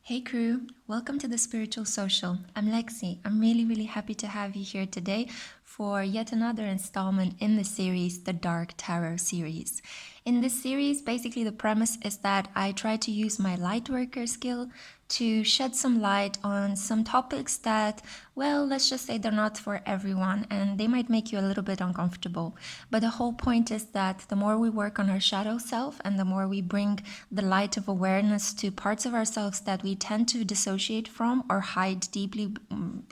Hey crew, welcome to the Spiritual Social. I'm Lexi. I'm really happy to have you here today for yet another installment in the series, the Dark Tarot series. In this series, basically the premise is that I try to use my light worker skill to shed some light on some topics that, well, let's just say they're not for everyone and they might make you a little bit uncomfortable. But the whole point is that the more we work on our shadow self and the more we bring the light of awareness to parts of ourselves that we tend to dissociate from or hide deeply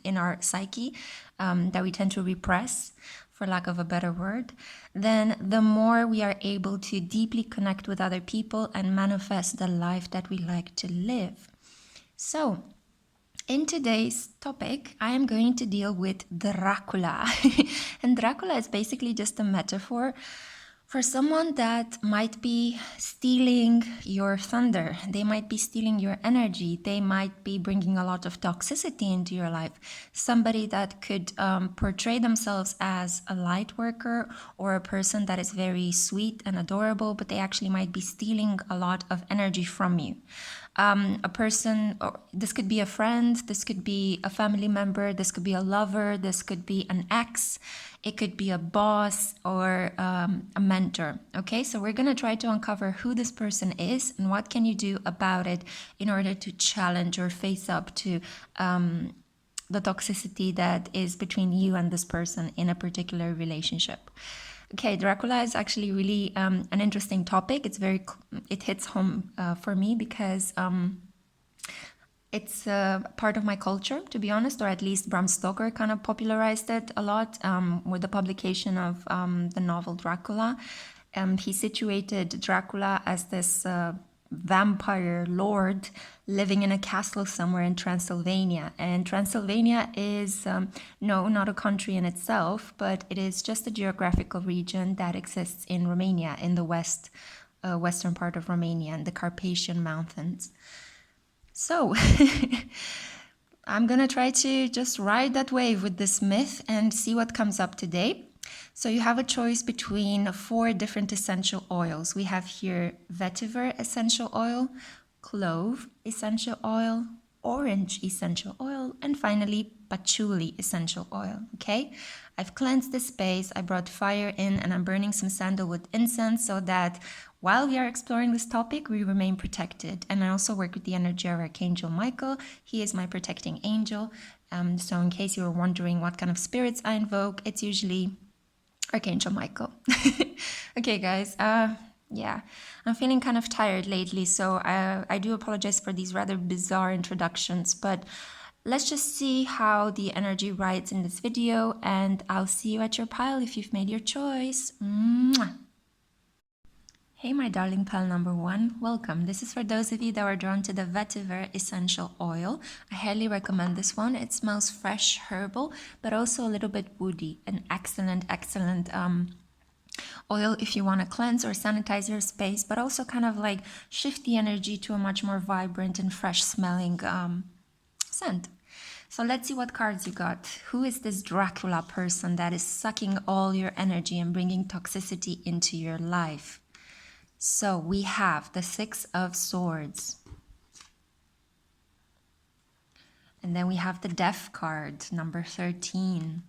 in our psyche, that we tend to repress, for lack of a better word, then the more we are able to deeply connect with other people and manifest the life that we like to live. So, in today's topic, I am going to deal with Dracula. And Dracula is basically just a metaphor for someone that might be stealing your thunder. They might be stealing your energy. They might be bringing a lot of toxicity into your life. Somebody that could portray themselves as a light worker or a person that is very sweet and adorable, but they actually might be stealing a lot of energy from you. A person, or this could be a friend, this could be a family member, this could be a lover, this could be an ex, it could be a boss or a mentor. Okay, so we're gonna try to uncover who this person is and what can you do about it in order to challenge or face up to the toxicity that is between you and this person in a particular relationship. Okay, Dracula is actually really an interesting topic. It hits home for me because it's part of my culture, to be honest, or at least Bram Stoker kind of popularized it a lot with the publication of the novel Dracula. He situated Dracula as this vampire lord living in a castle somewhere in Transylvania. And Transylvania is, no, not a country in itself, but it is just a geographical region that exists in Romania, in the western part of Romania, in the Carpathian Mountains. So, I'm gonna try to just ride that wave with this myth and see what comes up today. So you have a choice between 4 different essential oils. We have here vetiver essential oil, clove essential oil, orange essential oil, and finally patchouli essential oil. Okay, I've cleansed the space, I brought fire in, and I'm burning some sandalwood incense so that while we are exploring this topic, we remain protected. And I also work with the energy of Archangel Michael. He is my protecting angel. So in case you were wondering what kind of spirits I invoke, it's usually Archangel Michael. Okay, guys. Yeah, I'm feeling kind of tired lately, so I do apologize for these rather bizarre introductions, but let's just see how the energy rides in this video, and I'll see you at your pile if you've made your choice. Mwah! Hey my darling pal number 1, welcome. This is for those of you that are drawn to the vetiver essential oil. I highly recommend this one. It smells fresh, herbal, but also a little bit woody. An excellent oil if you want to cleanse or sanitize your space, but also kind of like shift the energy to a much more vibrant and fresh smelling scent. So let's see what cards you got. Who is this Dracula person that is sucking all your energy and bringing toxicity into your life? So we have the 6 of Swords. And then we have the Death card, number 13.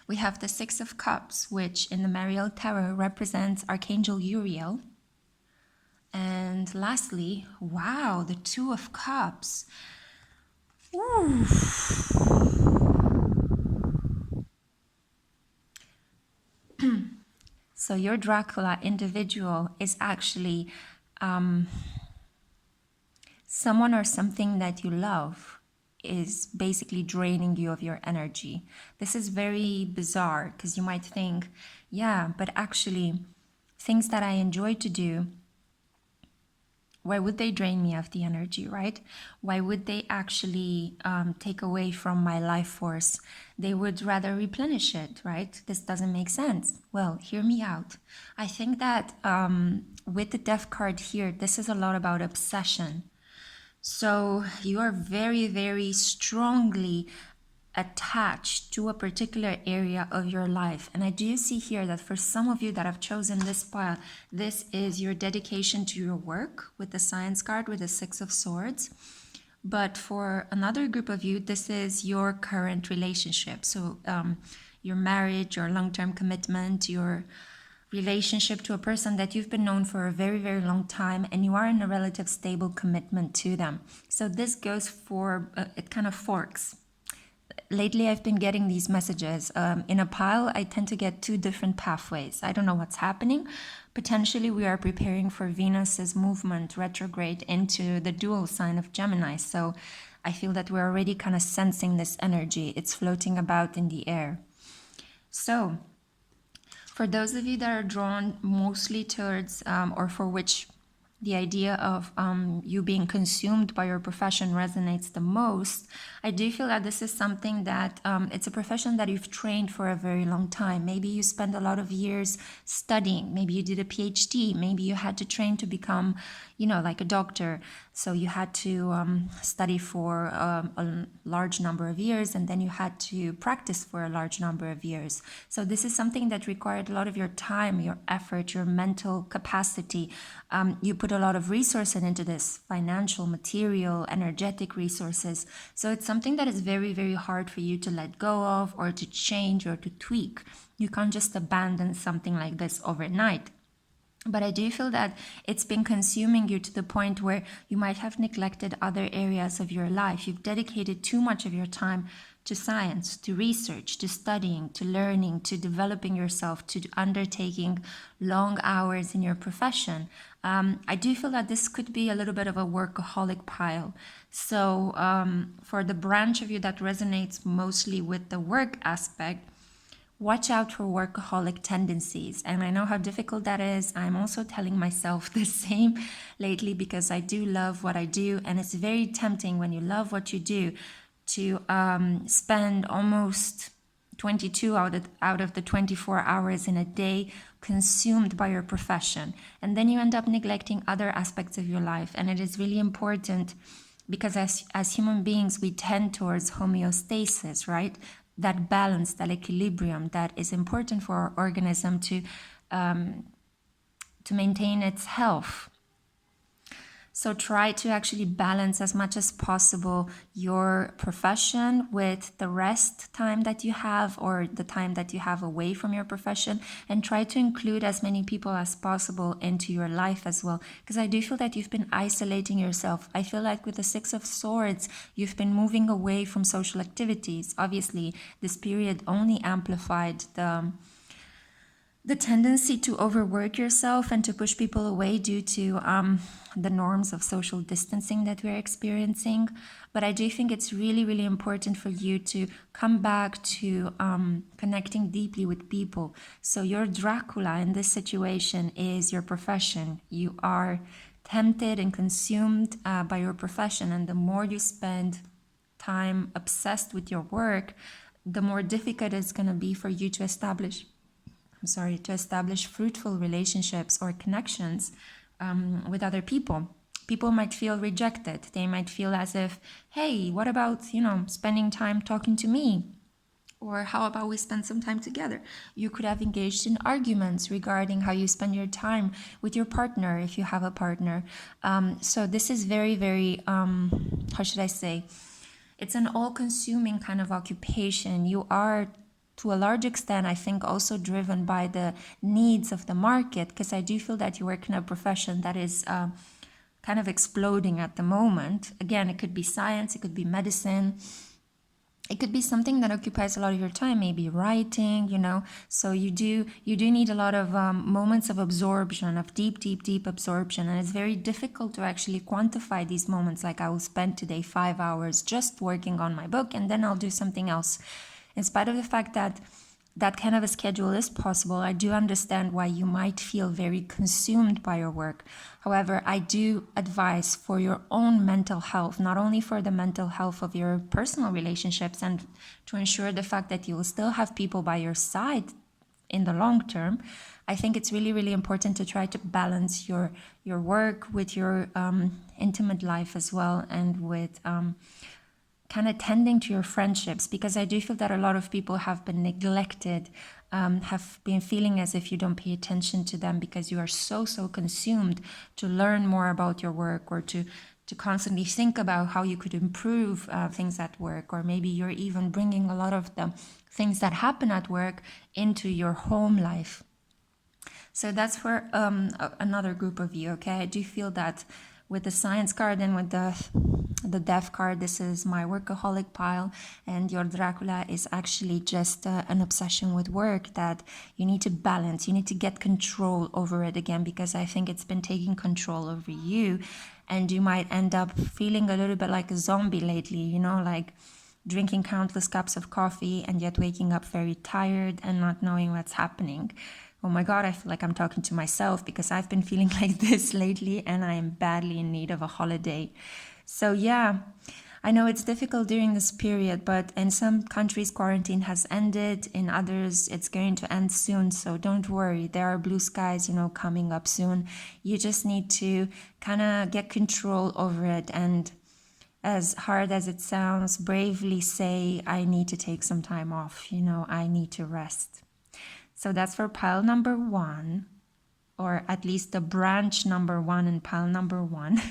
We have the 6 of Cups, which in the Mariel Tarot represents Archangel Uriel. And lastly, wow, the 2 of Cups. Ooh. So your Dracula individual is actually someone or something that you love is basically draining you of your energy. This is very bizarre because you might think, yeah, but actually things that I enjoy to do, why would they drain me of the energy, right? Why would they actually take away from my life force? They would rather replenish it, right? This doesn't make sense. Well, hear me out. I think that with the Death card here, this is a lot about obsession. So you are very strongly attached to a particular area of your life. And I do see here that for some of you that have chosen this pile, this is your dedication to your work with the Science card with the Six of Swords. But for another group of you, this is your current relationship. So your marriage, your long-term commitment, your relationship to a person that you've been known for a very, very long time, and you are in a relative stable commitment to them. So this goes for, it kind of forks. Lately, I've been getting these messages. In a pile, I tend to get two different pathways. I don't know what's happening. Potentially, we are preparing for Venus's movement retrograde into the dual sign of Gemini. So I feel that we're already kind of sensing this energy. It's floating about in the air. So for those of you that are drawn mostly towards, or for which the idea of you being consumed by your profession resonates the most, I do feel that this is something that it's a profession that you've trained for a very long time. Maybe you spent a lot of years studying. Maybe you did a PhD. Maybe you had to train to become, like a doctor. So you had to study for a large number of years, and then you had to practice for a large number of years. So this is something that required a lot of your time, your effort, your mental capacity. You put a lot of resources into this, financial, material, energetic resources. So it's something that is very, very hard for you to let go of or to change or to tweak. You can't just abandon something like this overnight. But I do feel that it's been consuming you to the point where you might have neglected other areas of your life. You've dedicated too much of your time to science, to research, to studying, to learning, to developing yourself, to undertaking long hours in your profession. I do feel that this could be a little bit of a workaholic pile. So for the branch of you that resonates mostly with the work aspect, watch out for workaholic tendencies. And I know how difficult that is. I'm also telling myself the same lately because I do love what I do. And it's very tempting when you love what you do to spend almost 22 out of the 24 hours in a day consumed by your profession. And then you end up neglecting other aspects of your life. And it is really important because as human beings, we tend towards homeostasis, right? That balance, that equilibrium that is important for our organism to maintain its health. So try to actually balance as much as possible your profession with the rest time that you have or the time that you have away from your profession, and try to include as many people as possible into your life as well. Because I do feel that you've been isolating yourself. I feel like with the Six of Swords, you've been moving away from social activities. Obviously, this period only amplified the tendency to overwork yourself and to push people away due to the norms of social distancing that we're experiencing. But I do think it's really, really important for you to come back to connecting deeply with people. So your Dracula in this situation is your profession. You are tempted and consumed by your profession. And the more you spend time obsessed with your work, the more difficult it's going to be for you to establish fruitful relationships or connections with other people. People might feel rejected. They might feel as if, hey, what about, spending time talking to me? Or how about we spend some time together? You could have engaged in arguments regarding how you spend your time with your partner, if you have a partner. So this is very, very, how should I say? It's an all-consuming kind of occupation. You are, to a large extent, I think, also driven by the needs of the market, because I do feel that you work in a profession that is kind of exploding at the moment. Again, it could be science, it could be medicine, it could be something that occupies a lot of your time, maybe writing, So you do need a lot of moments of absorption, of deep absorption. And it's very difficult to actually quantify these moments. Like, I will spend today 5 hours just working on my book, and then I'll do something else. In spite of the fact that that kind of a schedule is possible, I do understand why you might feel very consumed by your work. However, I do advise for your own mental health, not only for the mental health of your personal relationships and to ensure the fact that you will still have people by your side in the long term, I think it's really, really important to try to balance your work with your intimate life as well, and with kind of tending to your friendships, because I do feel that a lot of people have been neglected, have been feeling as if you don't pay attention to them because you are so consumed to learn more about your work, or to constantly think about how you could improve things at work, or maybe you're even bringing a lot of the things that happen at work into your home life. So that's for another group of you, okay? I do feel that with the science card and with the death card, this is my workaholic pile, and your Dracula is actually just an obsession with work that you need to balance. You need to get control over it again, because I think it's been taking control over you, and you might end up feeling a little bit like a zombie lately, you know, like drinking countless cups of coffee and yet waking up very tired and not knowing what's happening. Oh my God, I feel like I'm talking to myself, because I've been feeling like this lately and I am badly in need of a holiday. So yeah, I know it's difficult during this period, but in some countries quarantine has ended, in others it's going to end soon. So don't worry, there are blue skies, you know, coming up soon. You just need to kind of get control over it, and as hard as it sounds, bravely say, I need to take some time off, you know, I need to rest. So that's for pile number 1, or at least the branch number 1 in pile number 1.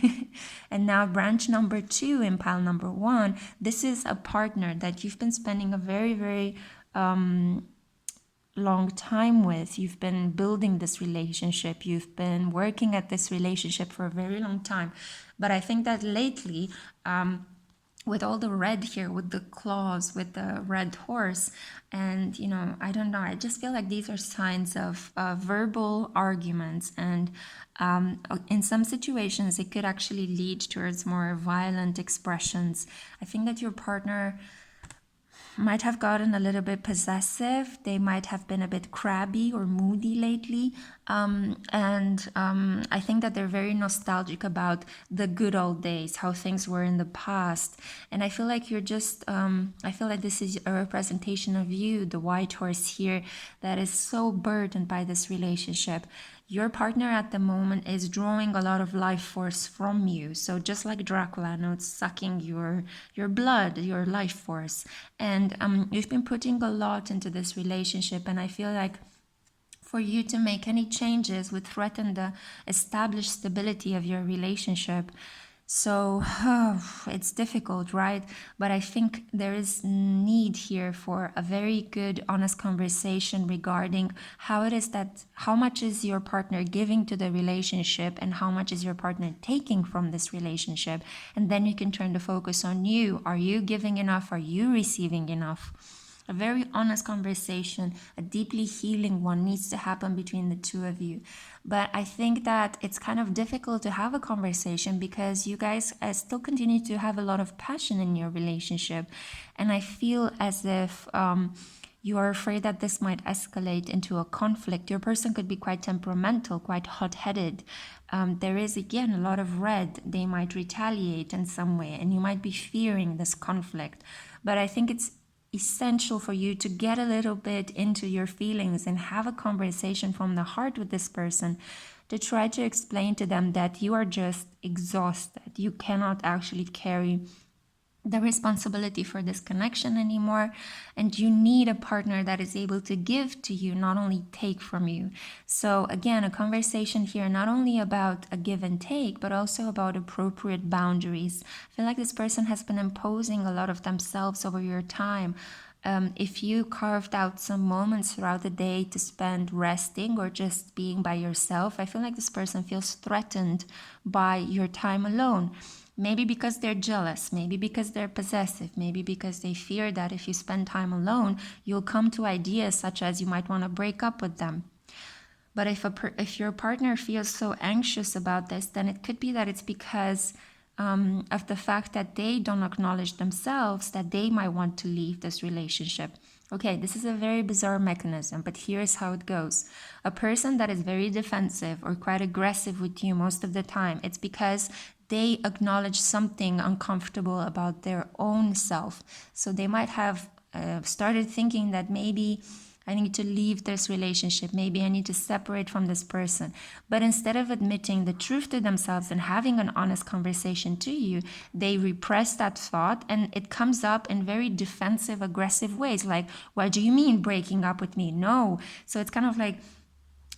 And now branch number 2 in pile number 1. This is a partner that you've been spending a very long time with. You've been building this relationship. You've been working at this relationship for a very long time. But I think that lately, with all the red here, with the claws, with the red horse, and, you know, I don't know, I just feel like these are signs of verbal arguments, and in some situations it could actually lead towards more violent expressions. I think that your partner might have gotten a little bit possessive. They might have been a bit crabby or moody lately. I think that they're very nostalgic about the good old days, how things were in the past. And I feel like you're just, I feel like this is a representation of you, the white horse here, that is so burdened by this relationship. Your partner at the moment is drawing a lot of life force from you. So just like Dracula, I know it's sucking your blood, your life force. And you've been putting a lot into this relationship. And I feel like for you to make any changes would threaten the established stability of your relationship. So it's difficult, right? But I think there is need here for a very good, honest conversation regarding how much is your partner giving to the relationship and how much is your partner taking from this relationship. And then you can turn the focus on you. Are you giving enough? Are you receiving enough? A very honest conversation, a deeply healing one, needs to happen between the two of you. But I think that it's kind of difficult to have a conversation because you guys still continue to have a lot of passion in your relationship. And I feel as if you are afraid that this might escalate into a conflict. Your person could be quite temperamental, quite hot-headed. There is, again, a lot of red. They might retaliate in some way, and you might be fearing this conflict. But I think it's essential for you to get a little bit into your feelings and have a conversation from the heart with this person to try to explain to them that you are just exhausted. You cannot actually carry the responsibility for this connection anymore, and you need a partner that is able to give to you, not only take from you. So again, a conversation here not only about a give and take, but also about appropriate boundaries. I feel like this person has been imposing a lot of themselves over your time. If you carved out some moments throughout the day to spend resting or just being by yourself, I feel like this person feels threatened by your time alone. Maybe because they're jealous, maybe because they're possessive, maybe because they fear that if you spend time alone, you'll come to ideas such as you might want to break up with them. But if your partner feels so anxious about this, then it could be that it's because of the fact that they don't acknowledge themselves that they might want to leave this relationship. Okay, this is a very bizarre mechanism, but here's how it goes. A person that is very defensive or quite aggressive with you most of the time, it's because they acknowledge something uncomfortable about their own self. So they might have started thinking that maybe I need to leave this relationship. Maybe I need to separate from this person. But instead of admitting the truth to themselves and having an honest conversation to you, they repress that thought and it comes up in very defensive, aggressive ways. Like, what do you mean breaking up with me? No. So it's kind of like,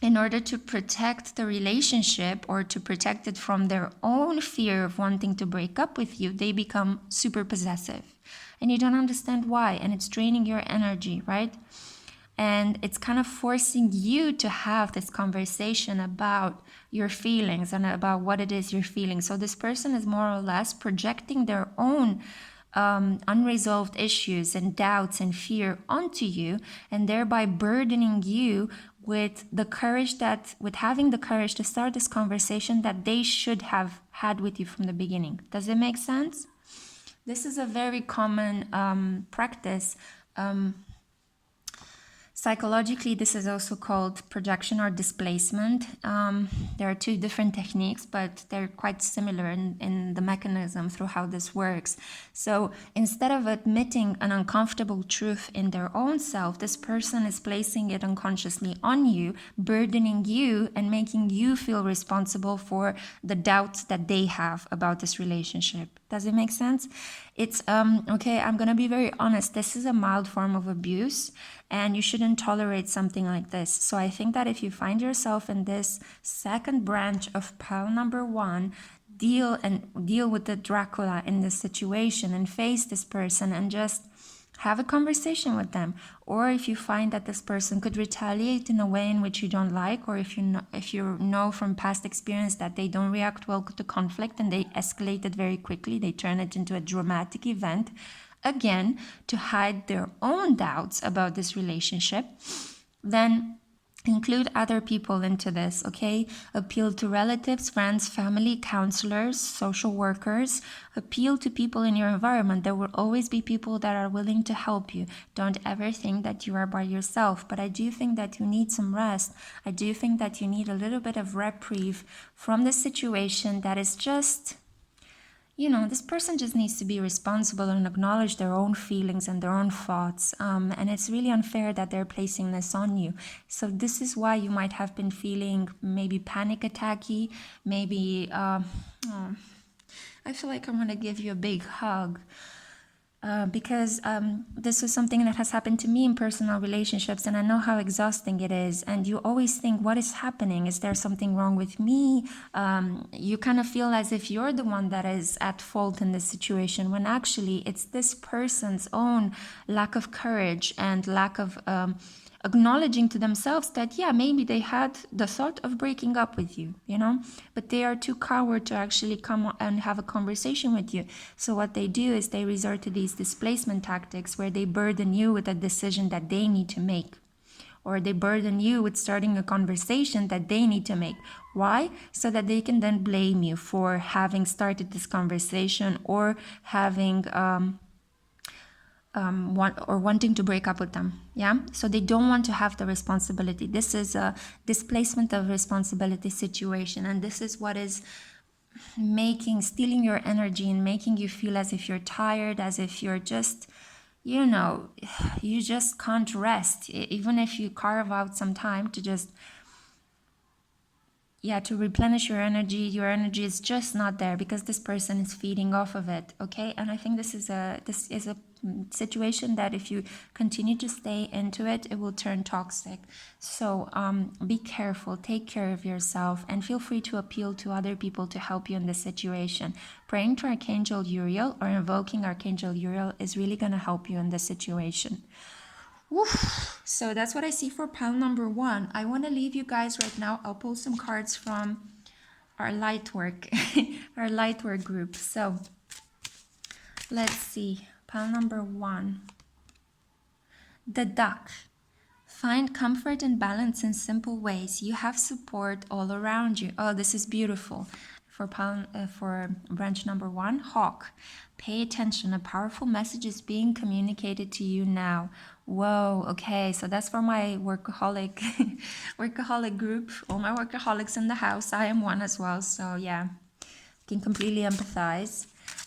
in order to protect the relationship or to protect it from their own fear of wanting to break up with you, they become super possessive. And you don't understand why. And it's draining your energy, right? And it's kind of forcing you to have this conversation about your feelings and about what it is you're feeling. So this person is more or less projecting their own unresolved issues and doubts and fear onto you, and thereby burdening you with having the courage to start this conversation that they should have had with you from the beginning. Does it make sense? This is a very common practice. Psychologically, this is also called projection or displacement. There are two different techniques, but they're quite similar in the mechanism through how this works. So instead of admitting an uncomfortable truth in their own self, this person is placing it unconsciously on you, burdening you and making you feel responsible for the doubts that they have about this relationship. Does it make sense? It's, okay, I'm going to be very honest. This is a mild form of abuse and you shouldn't tolerate something like this. So I think that if you find yourself in this second branch of pile number 1, deal with the Dracula in this situation and face this person and just have a conversation with them. Or if you find that this person could retaliate in a way in which you don't like, or if you know from past experience that they don't react well to conflict and they escalate it very quickly, they turn it into a dramatic event, again, to hide their own doubts about this relationship, then include other people into this, okay? Appeal to relatives, friends, family, counselors, social workers. Appeal to people in your environment. There will always be people that are willing to help you. Don't ever think that you are by yourself. But I do think that you need some rest. I do think that you need a little bit of reprieve from the situation that is just... this person just needs to be responsible and acknowledge their own feelings and their own thoughts. And it's really unfair that they're placing this on you. So this is why you might have been feeling maybe panic attacky, maybe, I feel like I'm going to give you a big hug. Because this is something that has happened to me in personal relationships, and I know how exhausting it is. And you always think, what is happening? Is there something wrong with me? You kind of feel as if you're the one that is at fault in this situation, when actually it's this person's own lack of courage and lack of acknowledging to themselves that, yeah, maybe they had the thought of breaking up with you, but they are too coward to actually come and have a conversation with you. So what they do is they resort to these displacement tactics where they burden you with a decision that they need to make, or they burden you with starting a conversation that they need to make. Why? So that they can then blame you for having started this conversation or having wanting to break up with them. Yeah, so they don't want to have the responsibility. This is a displacement of responsibility situation, and this is what is stealing your energy and making you feel as if you're tired, as if you're just, you just can't rest, even if you carve out some time to just to replenish your energy is just not there because this person is feeding off of it. Okay, and I think this is a situation that if you continue to stay into it, it will turn toxic. So be careful, take care of yourself, and feel free to appeal to other people to help you in this situation. Praying to Archangel Uriel or invoking Archangel Uriel is really going to help you in this situation. Oof. So that's what I see for pile number 1. I want to leave you guys right now. I'll pull some cards from our lightwork, our lightwork group. So let's see. Pile number 1. The duck. Find comfort and balance in simple ways. You have support all around you. Oh, this is beautiful. For branch number 1, hawk. Pay attention. A powerful message is being communicated to you now. Whoa, okay, so that's for my workaholic group. All my workaholics in the house. I am one as well, so yeah, can completely empathize.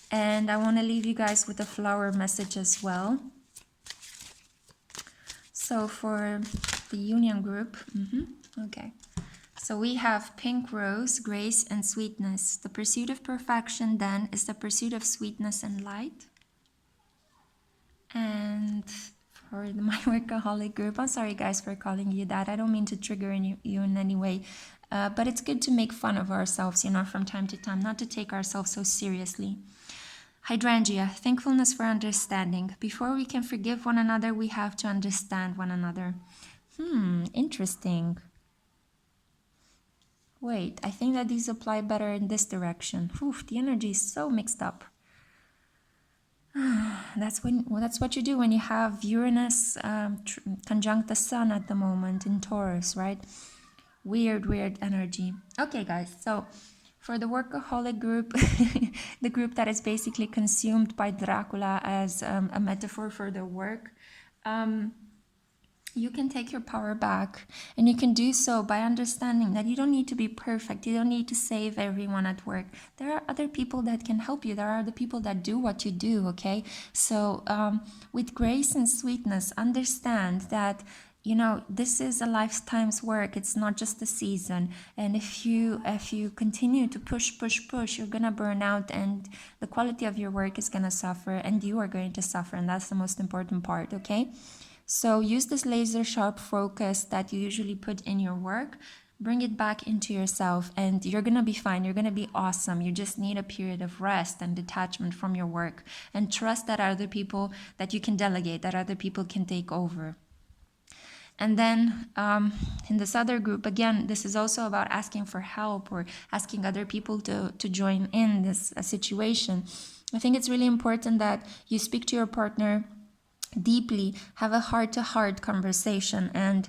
And I want to leave you guys with a flower message as well. So for the union group, okay. So we have pink rose, grace, and sweetness. The pursuit of perfection then is the pursuit of sweetness and light. And for my workaholic group, I'm sorry guys for calling you that. I don't mean to trigger you in any way. But it's good to make fun of ourselves, you know, from time to time, not to take ourselves so seriously. Hydrangea, thankfulness for understanding. Before we can forgive one another, we have to understand one another. Interesting. Wait, I think that these apply better in this direction. The energy is so mixed up. That's what you do when you have Uranus conjunct the Sun at the moment in Taurus, right? Weird energy. Okay, guys, so for the workaholic group, the group that is basically consumed by Dracula as a metaphor for their work, you can take your power back, and you can do so by understanding that you don't need to be perfect. You don't need to save everyone at work. There are other people that can help you. There are the people that do what you do, okay? So with grace and sweetness, understand that, you know, this is a lifetime's work. It's not just a season. And if you continue to push, you're gonna burn out, and the quality of your work is gonna suffer, and you are going to suffer, and that's the most important part, okay? So use this laser sharp focus that you usually put in your work, bring it back into yourself, and you're gonna be fine. You're gonna be awesome. You just need a period of rest and detachment from your work, and trust that other people, that you can delegate, that other people can take over. And then in this other group, again, this is also about asking for help or asking other people to join in this situation. I think it's really important that you speak to your partner deeply, have a heart-to-heart conversation, and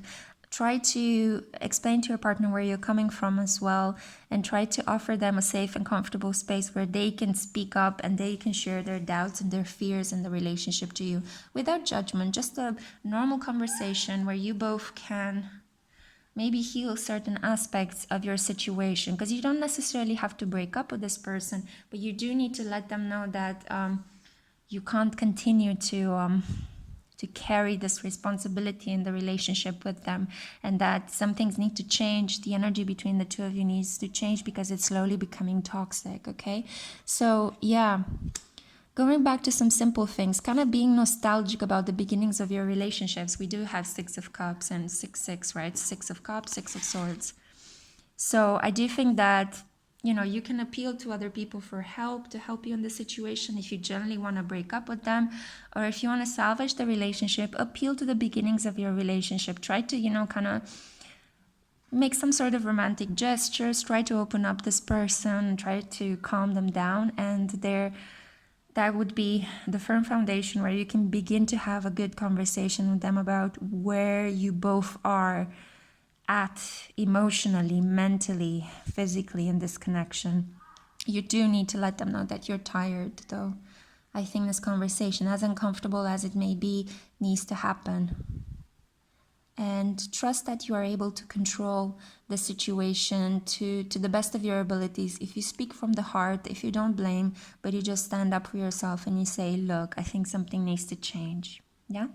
try to explain to your partner where you're coming from as well, and try to offer them a safe and comfortable space where they can speak up and they can share their doubts and their fears in the relationship to you without judgment. Just a normal conversation where you both can maybe heal certain aspects of your situation, because you don't necessarily have to break up with this person, but you do need to let them know that you can't continue to carry this responsibility in the relationship with them, and that some things need to change. The energy between the two of you needs to change because it's slowly becoming toxic, okay? So yeah, going back to some simple things, kind of being nostalgic about the beginnings of your relationships. We do have 6 of Cups and 6, right? 6 of Cups, 6 of Swords. So I do think that, you know, you can appeal to other people for help, to help you in the situation if you generally want to break up with them, or if you want to salvage the relationship, appeal to the beginnings of your relationship. Try to, you know, kind of make some sort of romantic gestures, try to open up this person, try to calm them down, and that would be the firm foundation where you can begin to have a good conversation with them about where you both are at emotionally, mentally, physically in this connection. You do need to let them know that you're tired, though. I think this conversation, as uncomfortable as it may be, needs to happen. And trust that you are able to control the situation to the best of your abilities. If you speak from the heart, if you don't blame, but you just stand up for yourself and you say, look, I think something needs to change. Yeah?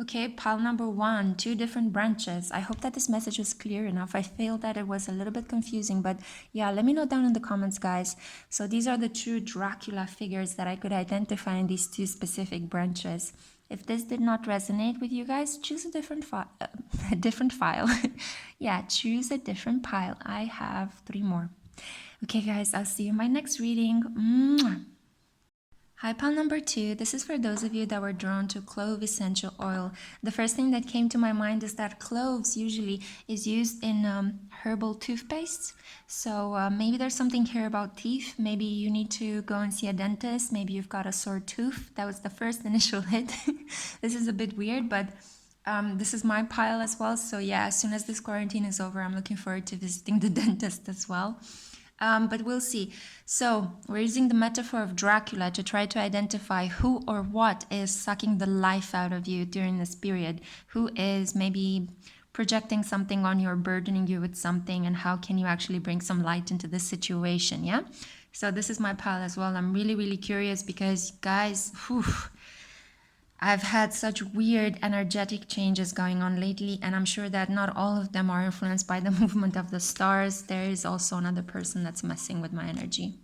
Okay, pile number 1, 2 different branches. I hope that this message was clear enough. I feel that it was a little bit confusing, but yeah, let me know down in the comments, guys. So these are the 2 Dracula figures that I could identify in these 2 specific branches. If this did not resonate with you guys, choose a different file. Yeah, choose a different pile. I have 3 more. Okay, guys, I'll see you in my next reading. Mwah. Hi, pile number 2. This is for those of you that were drawn to clove essential oil. The first thing that came to my mind is that cloves usually is used in herbal toothpastes. So maybe there's something here about teeth. Maybe you need to go and see a dentist. Maybe you've got a sore tooth. That was the first initial hit. This is a bit weird, but this is my pile as well. So yeah, as soon as this quarantine is over, I'm looking forward to visiting the dentist as well. But we'll see. So we're using the metaphor of Dracula to try to identify who or what is sucking the life out of you during this period. Who is maybe projecting something on you or burdening you with something, and how can you actually bring some light into this situation, yeah? So this is my pile as well. I'm really, really curious because, guys, I've had such weird energetic changes going on lately, and I'm sure that not all of them are influenced by the movement of the stars. There is also another person that's messing with my energy.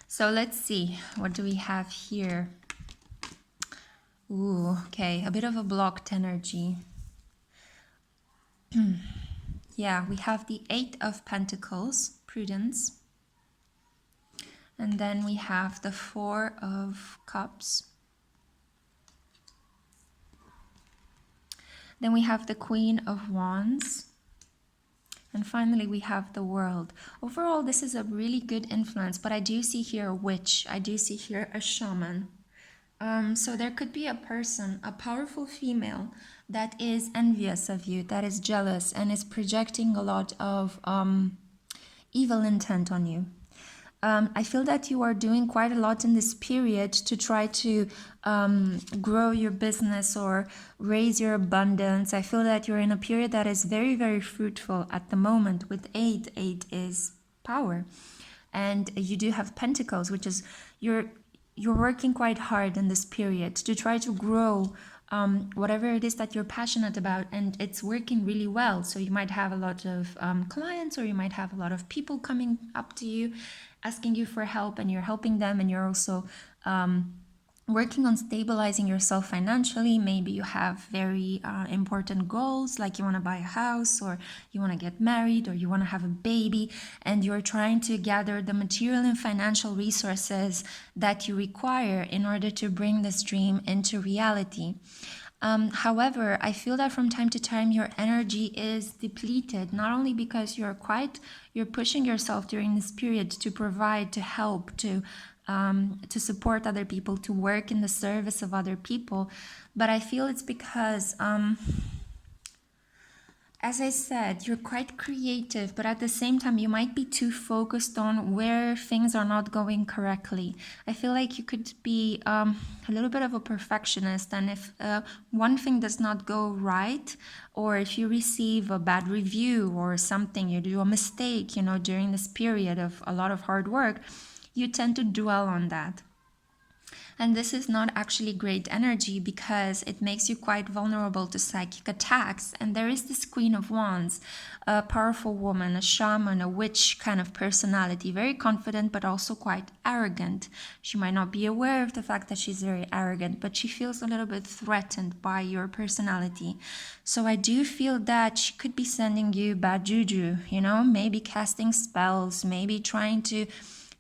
So let's see, what do we have here? Ooh, okay, a bit of a blocked energy. Yeah, we have the Eight of Pentacles, Prudence. And then we have the Four of Cups. Then we have the Queen of Wands. And finally, we have the World. Overall, this is a really good influence, but I do see here a witch. I do see here a shaman. So there could be a person, a powerful female, that is envious of you, that is jealous, and is projecting a lot of evil intent on you. I feel that you are doing quite a lot in this period to try to grow your business or raise your abundance. I feel that you're in a period that is very, very fruitful at the moment with 8. 8 is power. And you do have pentacles, which is you're working quite hard in this period to try to grow whatever it is that you're passionate about, and it's working really well. So you might have a lot of clients, or you might have a lot of people coming up to you asking you for help, and you're helping them, and you're also working on stabilizing yourself financially. Maybe you have very important goals, like you want to buy a house, or you want to get married, or you want to have a baby, and you're trying to gather the material and financial resources that you require in order to bring this dream into reality. However, I feel that from time to time your energy is depleted, not only because you're pushing yourself during this period to provide, to help, to support other people, to work in the service of other people, but I feel it's because as I said, you're quite creative, but at the same time, you might be too focused on where things are not going correctly. I feel like you could be a little bit of a perfectionist, and if one thing does not go right, or if you receive a bad review or something, you do a mistake, during this period of a lot of hard work, you tend to dwell on that. And this is not actually great energy, because it makes you quite vulnerable to psychic attacks. And there is this Queen of Wands, a powerful woman, a shaman, a witch kind of personality, very confident, but also quite arrogant. She might not be aware of the fact that she's very arrogant, but she feels a little bit threatened by your personality. So I do feel that she could be sending you bad juju, maybe casting spells, maybe trying to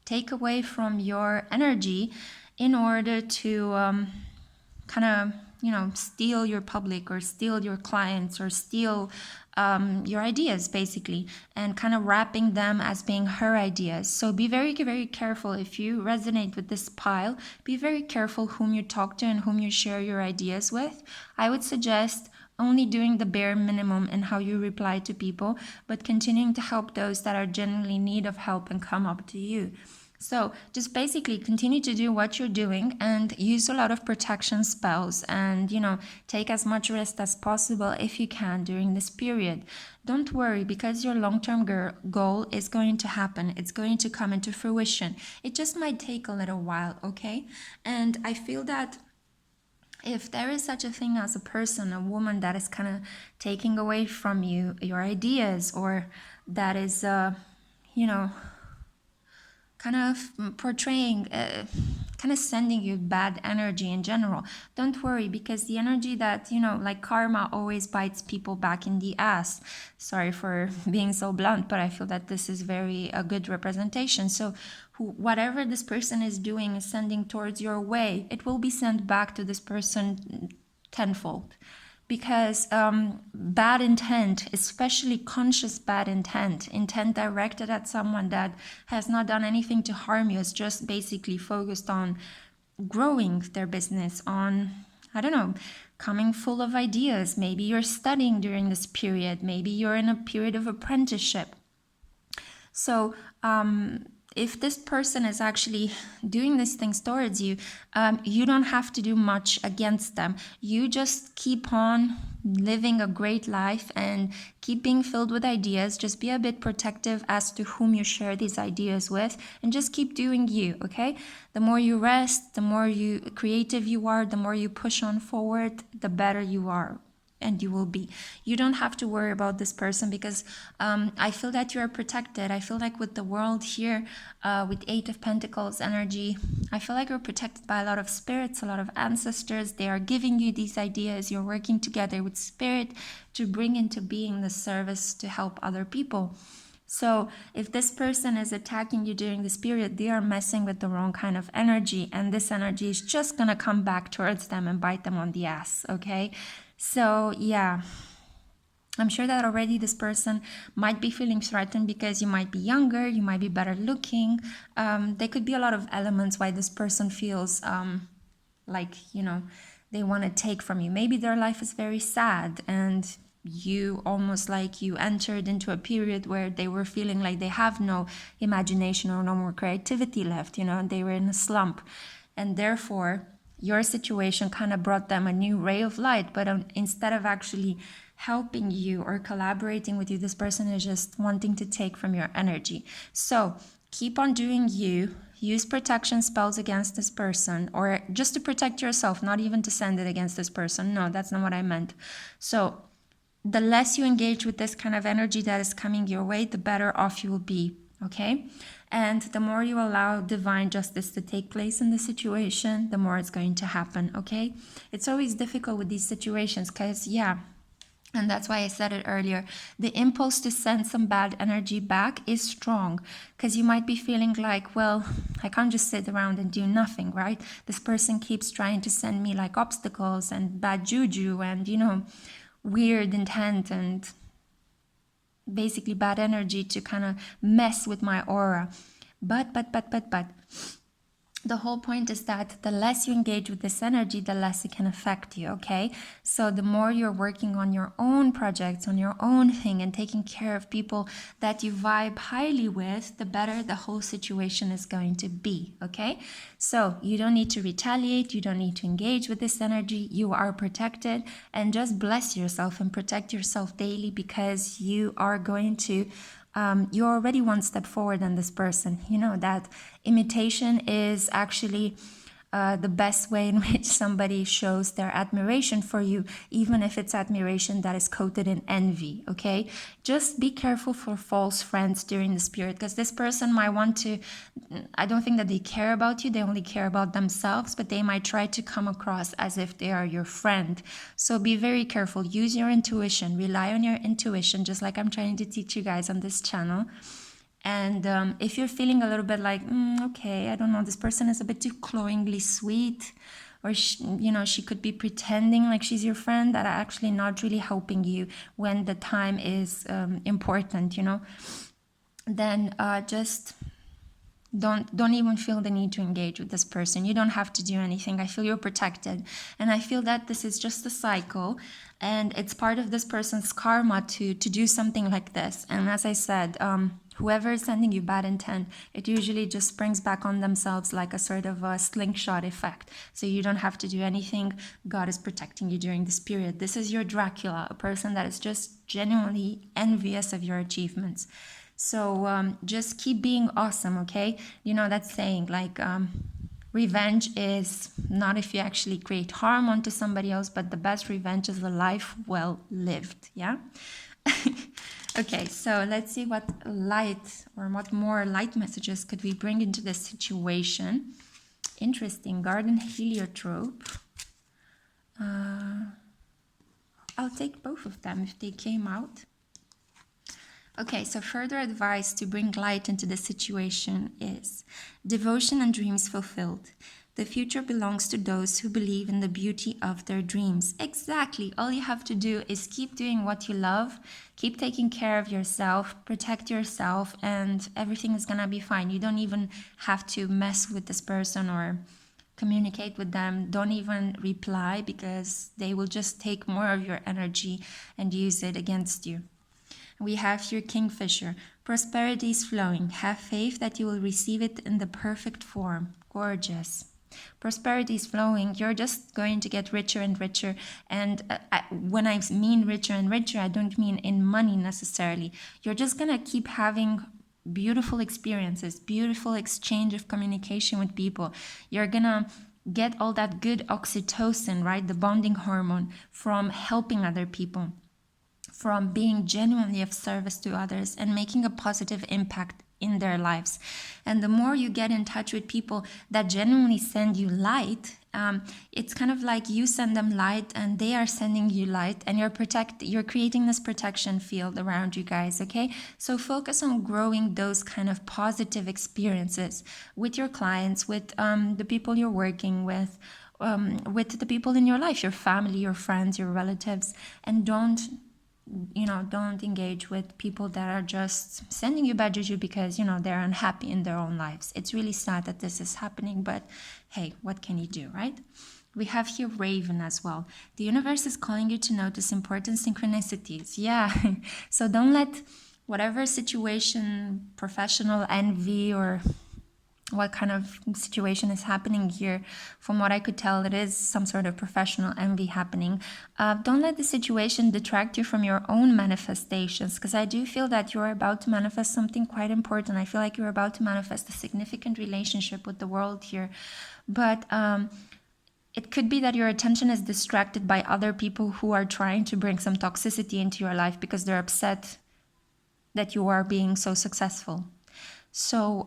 take away from your energy in order to steal your public, or steal your clients, or steal your ideas, basically, and kind of wrapping them as being her ideas. So be very, very careful. If you resonate with this pile, be very careful whom you talk to and whom you share your ideas with. I would suggest only doing the bare minimum in how you reply to people, but continuing to help those that are genuinely in need of help and come up to you. So just basically continue to do what you're doing, and use a lot of protection spells, and take as much rest as possible if you can during this period. Don't worry, because your long-term goal is going to happen. It's going to come into fruition. It just might take a little while, okay? And I feel that if there is such a thing as a person, a woman that is kind of taking away from you your ideas, or that is kind of portraying, kind of sending you bad energy in general, don't worry, because the energy that, like karma always bites people back in the ass. Sorry for being so blunt, but I feel that this is a good representation. So whatever this person is doing, is sending towards your way, it will be sent back to this person tenfold. Because bad intent, especially conscious bad intent directed at someone that has not done anything to harm you, is just basically focused on growing their business, on, coming full of ideas. Maybe you're studying during this period. Maybe you're in a period of apprenticeship. So if this person is actually doing these things towards you, you don't have to do much against them. You just keep on living a great life and keep being filled with ideas. Just be a bit protective as to whom you share these ideas with, and just keep doing you, okay? The more you rest, the more creative you are, the more you push on forward, the better you are. And you will be. You don't have to worry about this person, because I feel that you are protected. I feel like with the world here, with 8 of Pentacles energy, I feel like you're protected by a lot of spirits, a lot of ancestors. They are giving you these ideas. You're working together with spirit to bring into being the service to help other people. So if this person is attacking you during this period, they are messing with the wrong kind of energy, and this energy is just gonna come back towards them and bite them on the ass, okay? So yeah, I'm sure that already this person might be feeling threatened because you might be younger, you might be better looking. There could be a lot of elements why this person feels like, you know, they want to take from you. Maybe their life is very sad, and you almost like you entered into a period where they were feeling like they have no imagination or no more creativity left, you know, and they were in a slump. And therefore, your situation kind of brought them a new ray of light, but instead of actually helping you or collaborating with you, this person is just wanting to take from your energy. So keep on doing you. Use protection spells against this person, or just to protect yourself, not even to send it against this person. No, that's not what I meant. So the less you engage with this kind of energy that is coming your way, the better off you will be, okay? And the more you allow divine justice to take place in the situation, the more it's going to happen, okay? It's always difficult with these situations because, yeah, and that's why I said it earlier, the impulse to send some bad energy back is strong, because you might be feeling like, well, I can't just sit around and do nothing, right? This person keeps trying to send me like obstacles and bad juju and, you know, weird intent and basically bad energy to kind of mess with my aura. But the whole point is that the less you engage with this energy, the less it can affect you, okay? So the more you're working on your own projects, on your own thing, and taking care of people that you vibe highly with, the better the whole situation is going to be, okay? So you don't need to retaliate, you don't need to engage with this energy, you are protected, and just bless yourself and protect yourself daily, because you are going to you're already one step forward than this person. You know that imitation is actually the best way in which somebody shows their admiration for you, even if it's admiration that is coated in envy, okay? Just be careful for false friends during this period, because this person might want to, I don't think that they care about you, they only care about themselves, but they might try to come across as if they are your friend. So be very careful, use your intuition, rely on your intuition, just like I'm trying to teach you guys on this channel. And if you're feeling a little bit like, okay, I don't know, this person is a bit too cloyingly sweet, or you know, she could be pretending like she's your friend, that are actually not really helping you when the time is important, you know, then just don't even feel the need to engage with this person. You don't have to do anything. I feel you're protected, and I feel that this is just a cycle, and it's part of this person's karma to do something like this. And as I said, whoever is sending you bad intent, it usually just springs back on themselves like a sort of a slingshot effect. So you don't have to do anything. God is protecting you during this period. This is your Dracula, a person that is just genuinely envious of your achievements. So just keep being awesome, okay? You know that saying, like, revenge is not if you actually create harm onto somebody else, but the best revenge is a life well lived, yeah? Okay, so let's see what light or what more light messages could we bring into this situation. Interesting, garden heliotrope. I'll take both of them if they came out. Okay, so further advice to bring light into the situation is devotion and dreams fulfilled. The future belongs to those who believe in the beauty of their dreams. Exactly. All you have to do is keep doing what you love, keep taking care of yourself, protect yourself, and everything is gonna be fine. You don't even have to mess with this person or communicate with them. Don't even reply, because they will just take more of your energy and use it against you. We have here Kingfisher. Prosperity is flowing. Have faith that you will receive it in the perfect form. Gorgeous. Prosperity is flowing. You're just going to get richer and richer. And when I mean richer and richer, I don't mean in money necessarily. You're just going to keep having beautiful experiences, beautiful exchange of communication with people. You're going to get all that good oxytocin, right? The bonding hormone from helping other people, from being genuinely of service to others and making a positive impact in their lives. And the more you get in touch with people that genuinely send you light, it's kind of like you send them light and they are sending you light, and you're creating this protection field around you guys, okay? So focus on growing those kind of positive experiences with your clients, with the people you're working with the people in your life, your family, your friends, your relatives, and don't engage with people that are just sending you bad juju because, they're unhappy in their own lives. It's really sad that this is happening, but hey, what can you do, right? We have here Raven as well. The universe is calling you to notice important synchronicities. Yeah, so don't let whatever situation, professional envy or what kind of situation is happening here. From what I could tell, it is some sort of professional envy happening. Don't let the situation detract you from your own manifestations, because I do feel that you're about to manifest something quite important. I feel like you're about to manifest a significant relationship with the world here. But it could be that your attention is distracted by other people who are trying to bring some toxicity into your life because they're upset that you are being so successful. So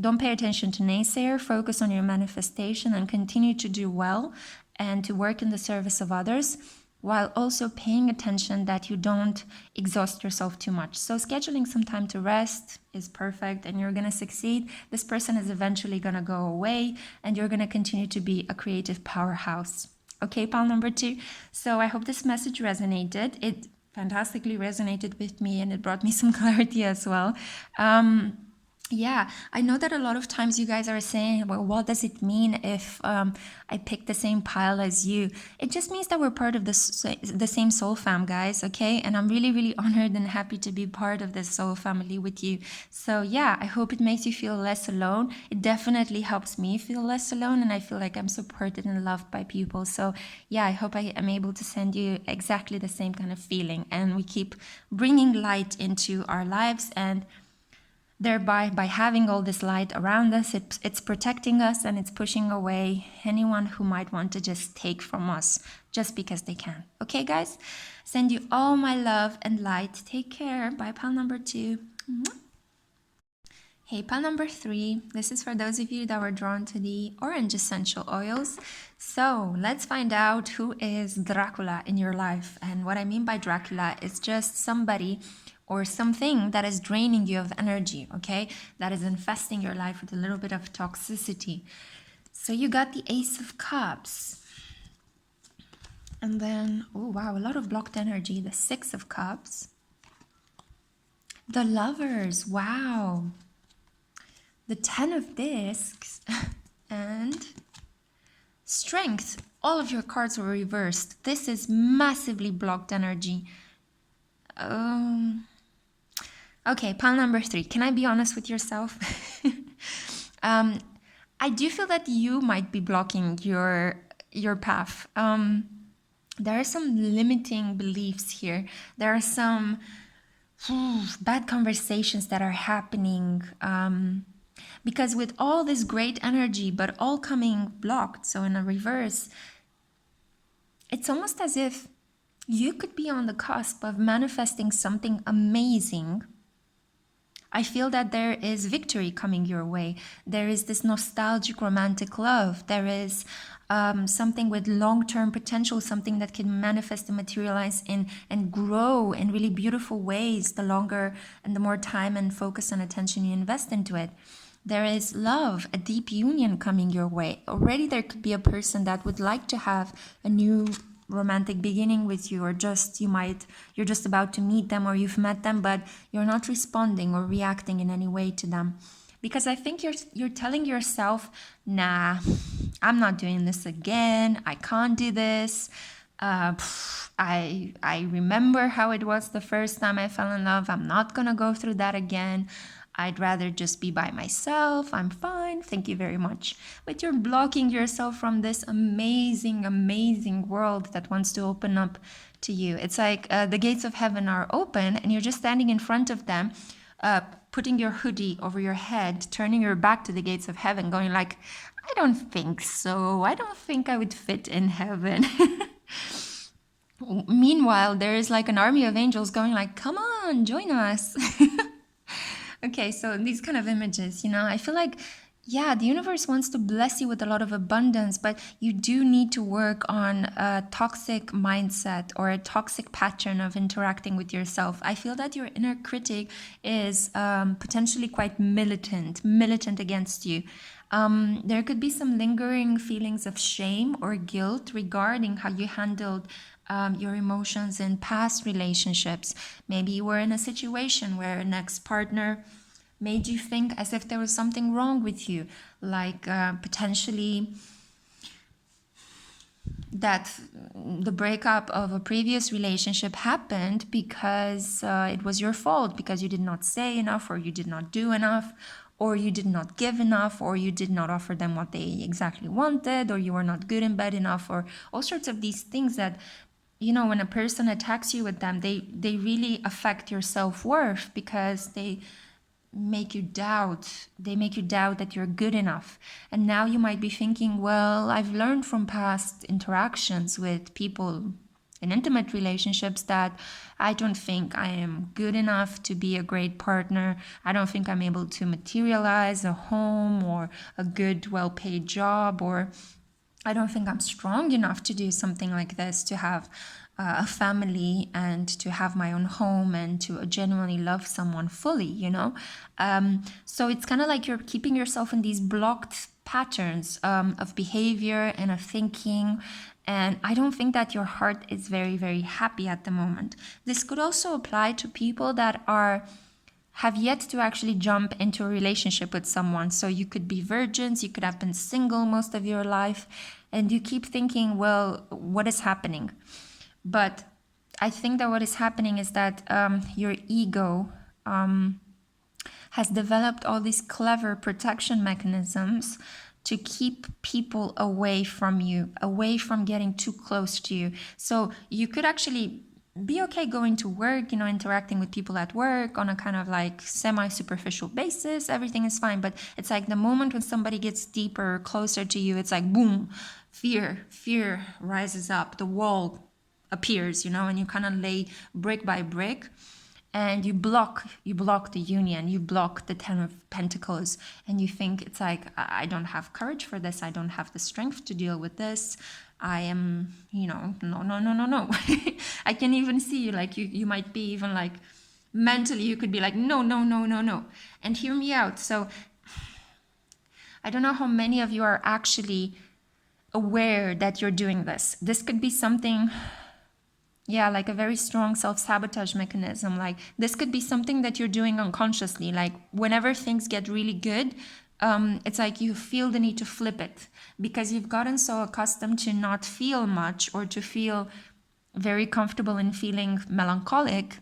don't pay attention to naysayer, focus on your manifestation and continue to do well and to work in the service of others, while also paying attention that you don't exhaust yourself too much. So scheduling some time to rest is perfect and you're going to succeed. This person is eventually going to go away and you're going to continue to be a creative powerhouse. Okay, pile number 2. So I hope this message resonated. It fantastically resonated with me and it brought me some clarity as well. Yeah, I know that a lot of times you guys are saying, well, what does it mean if I pick the same pile as you? It just means that we're part of the same soul fam, guys, okay? And I'm really, really honored and happy to be part of this soul family with you. So yeah, I hope it makes you feel less alone. It definitely helps me feel less alone and I feel like I'm supported and loved by people. So yeah, I hope I am able to send you exactly the same kind of feeling and we keep bringing light into our lives, and thereby, by having all this light around us, it's protecting us and it's pushing away anyone who might want to just take from us just because they can. Okay, guys? Send you all my love and light. Take care. Bye, pile number 2. Hey, pile number 3. This is for those of you that were drawn to the orange essential oils. So let's find out who is Dracula in your life. And what I mean by Dracula is just somebody or something that is draining you of energy, okay? That is infesting your life with a little bit of toxicity. So you got the Ace of Cups. And then, oh wow, a lot of blocked energy. The 6 of Cups. The Lovers, wow. The 10 of Discs. And Strength. All of your cards were reversed. This is massively blocked energy. Okay, pile number 3. Can I be honest with yourself? I do feel that you might be blocking your path. There are some limiting beliefs here. There are some bad conversations that are happening. Because with all this great energy, but all coming blocked, so in a reverse, it's almost as if you could be on the cusp of manifesting something amazing. I feel that there is victory coming your way. There is this nostalgic romantic love. There is something with long-term potential, something that can manifest and materialize in and grow in really beautiful ways the longer and the more time and focus and attention you invest into it. There is love, a deep union coming your way. Already there could be a person that would like to have a new romantic beginning with you, or just you're just about to meet them, or you've met them but you're not responding or reacting in any way to them, because I think you're telling yourself, nah, I'm not doing this again, I can't do this, I remember how it was the first time I fell in love. I'm not gonna go through that again. I'd rather just be by myself. I'm fine. Thank you very much. But you're blocking yourself from this amazing, amazing world that wants to open up to you. It's like the gates of heaven are open and you're just standing in front of them, putting your hoodie over your head, turning your back to the gates of heaven, going like, I don't think so. I don't think I would fit in heaven. Meanwhile, there is like an army of angels going like, come on, join us. Okay, so these kind of images, I feel like, yeah, the universe wants to bless you with a lot of abundance, but you do need to work on a toxic mindset or a toxic pattern of interacting with yourself. I feel that your inner critic is potentially quite militant against you. There could be some lingering feelings of shame or guilt regarding how you handled your emotions in past relationships. Maybe you were in a situation where an ex-partner made you think as if there was something wrong with you, like potentially that the breakup of a previous relationship happened because it was your fault, because you did not say enough, or you did not do enough, or you did not give enough, or you did not offer them what they exactly wanted, or you were not good in bed enough, or all sorts of these things that, when a person attacks you with them, they really affect your self-worth, because they make you doubt that you're good enough. And now you might be thinking, well, I've learned from past interactions with people in intimate relationships that I don't think I am good enough to be a great partner. I don't think I'm able to materialize a home or a good, well-paid job, or I don't think I'm strong enough to do something like this, to have a family and to have my own home and to genuinely love someone fully, So it's kind of like you're keeping yourself in these blocked patterns of behavior and of thinking. And I don't think that your heart is very, very happy at the moment. This could also apply to people that have yet to actually jump into a relationship with someone. So you could be virgins, you could have been single most of your life, and you keep thinking, well, what is happening? But I think that what is happening is that your ego has developed all these clever protection mechanisms to keep people away from you, away from getting too close to you. So you could actually be okay going to work, interacting with people at work on a kind of like semi-superficial basis. Everything is fine. But it's like the moment when somebody gets deeper, closer to you, it's like, boom, fear rises up. The wall appears, and you kind of lay brick by brick. And you block the union, you block the Ten of Pentacles, and you think it's like, I don't have courage for this, I don't have the strength to deal with this. I am, no. I can even see you, like you might be even like mentally, you could be like, no. And hear me out. So I don't know how many of you are actually aware that you're doing this. This could be something, like a very strong self-sabotage mechanism. Like this could be something that you're doing unconsciously. Like whenever things get really good, it's like you feel the need to flip it, because you've gotten so accustomed to not feel much, or to feel very comfortable in feeling melancholic,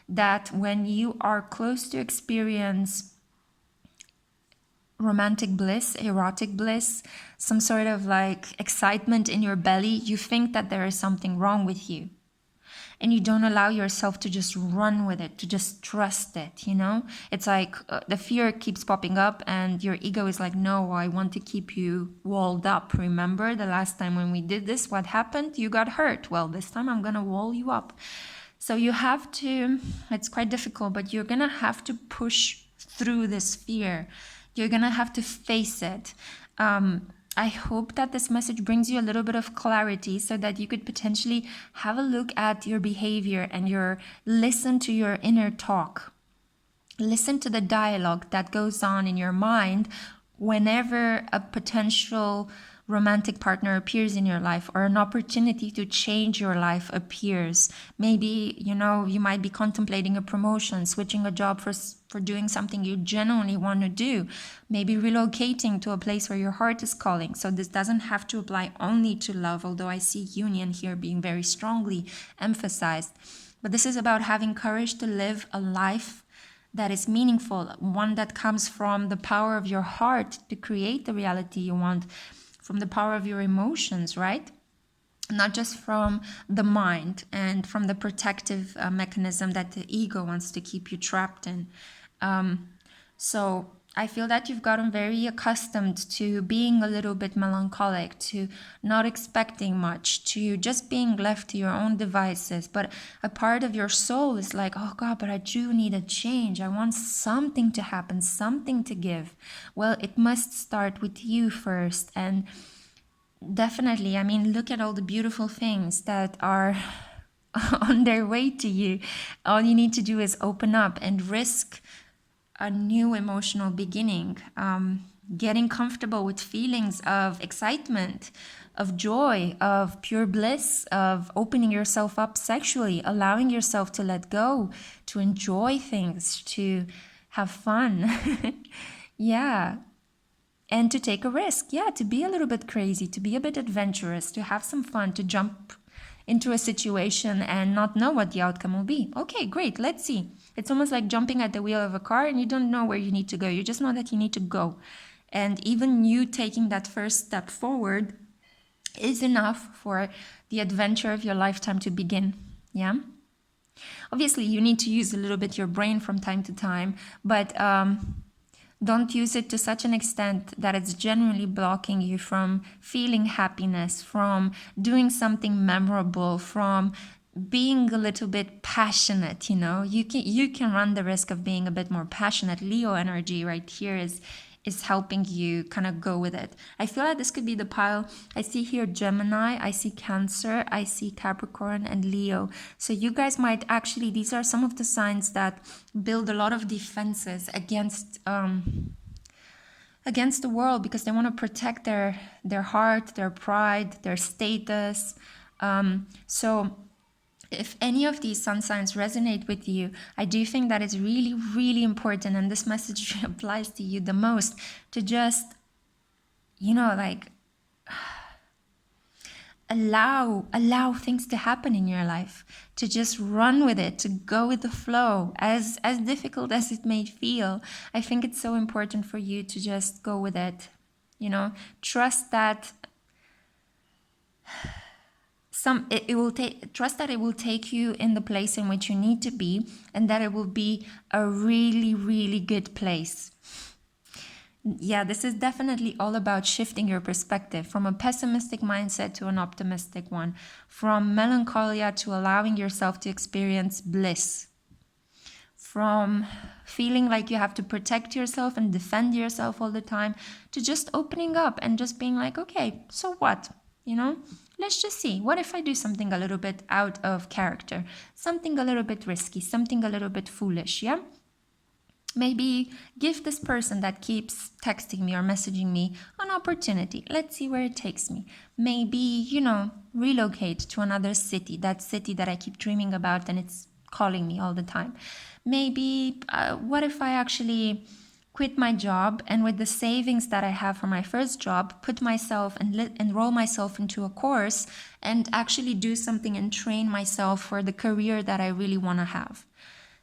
that when you are close to experience romantic bliss, erotic bliss, some sort of like excitement in your belly, you think that there is something wrong with you. And you don't allow yourself to just run with it, to just trust it, It's like the fear keeps popping up and your ego is like, no, I want to keep you walled up. Remember the last time when we did this, what happened? You got hurt. Well, this time I'm going to wall you up. So you have to, it's quite difficult, but you're going to have to push through this fear. You're going to have to face it. I hope that this message brings you a little bit of clarity, so that you could potentially have a look at your behavior and listen to your inner talk. Listen to the dialogue that goes on in your mind whenever a potential romantic partner appears in your life, or an opportunity to change your life appears, maybe, you might be contemplating a promotion, switching a job for doing something you genuinely want to do, maybe relocating to a place where your heart is calling. So this doesn't have to apply only to love, although I see union here being very strongly emphasized. But this is about having courage to live a life that is meaningful, one that comes from the power of your heart to create the reality you want, from the power of your emotions, right? Not just from the mind and from the protective mechanism that the ego wants to keep you trapped in. So I feel that you've gotten very accustomed to being a little bit melancholic, to not expecting much, to just being left to your own devices. But a part of your soul is like, oh God, but I do need a change. I want something to happen, something to give. Well, it must start with you first. And definitely, I mean, look at all the beautiful things that are on their way to you. All you need to do is open up and risk a new emotional beginning, getting comfortable with feelings of excitement, of joy, of pure bliss, of opening yourself up sexually, allowing yourself to let go, to enjoy things, to have fun. Yeah. And to take a risk. Yeah, to be a little bit crazy, to be a bit adventurous, to have some fun, to jump into a situation and not know what the outcome will be. Okay, great, let's see. It's almost like jumping at the wheel of a car and you don't know where you need to go. You just know that you need to go. And even you taking that first step forward is enough for the adventure of your lifetime to begin. Yeah. Obviously, you need to use a little bit your brain from time to time, but don't use it to such an extent that it's genuinely blocking you from feeling happiness, from doing something memorable, from being a little bit passionate. You can run the risk of being a bit more passionate. Leo energy right here is helping you kind of go with it. I feel like this could be the pile. I see here Gemini, I see Cancer, I see Capricorn and Leo. So you guys might actually, these are some of the signs that build a lot of defenses against the world, because they want to protect their heart, their pride, their status. So if any of these sun signs resonate with you, I do think that it's really, really important, and this message applies to you the most, to just, allow things to happen in your life, to just run with it, to go with the flow, as difficult as it may feel. I think it's so important for you to just go with it. Trust that trust that it will take you in the place in which you need to be, and that it will be a really, really good place. Yeah, this is definitely all about shifting your perspective from a pessimistic mindset to an optimistic one, from melancholia to allowing yourself to experience bliss, from feeling like you have to protect yourself and defend yourself all the time, to just opening up and just being like, okay, so what? Let's just see. What if I do something a little bit out of character? Something a little bit risky, something a little bit foolish, yeah? Maybe give this person that keeps texting me or messaging me an opportunity. Let's see where it takes me. Maybe, relocate to another city, that city that I keep dreaming about and it's calling me all the time. Maybe, what if I actually quit my job, and with the savings that I have from my first job, put myself and enroll myself into a course and actually do something and train myself for the career that I really want to have.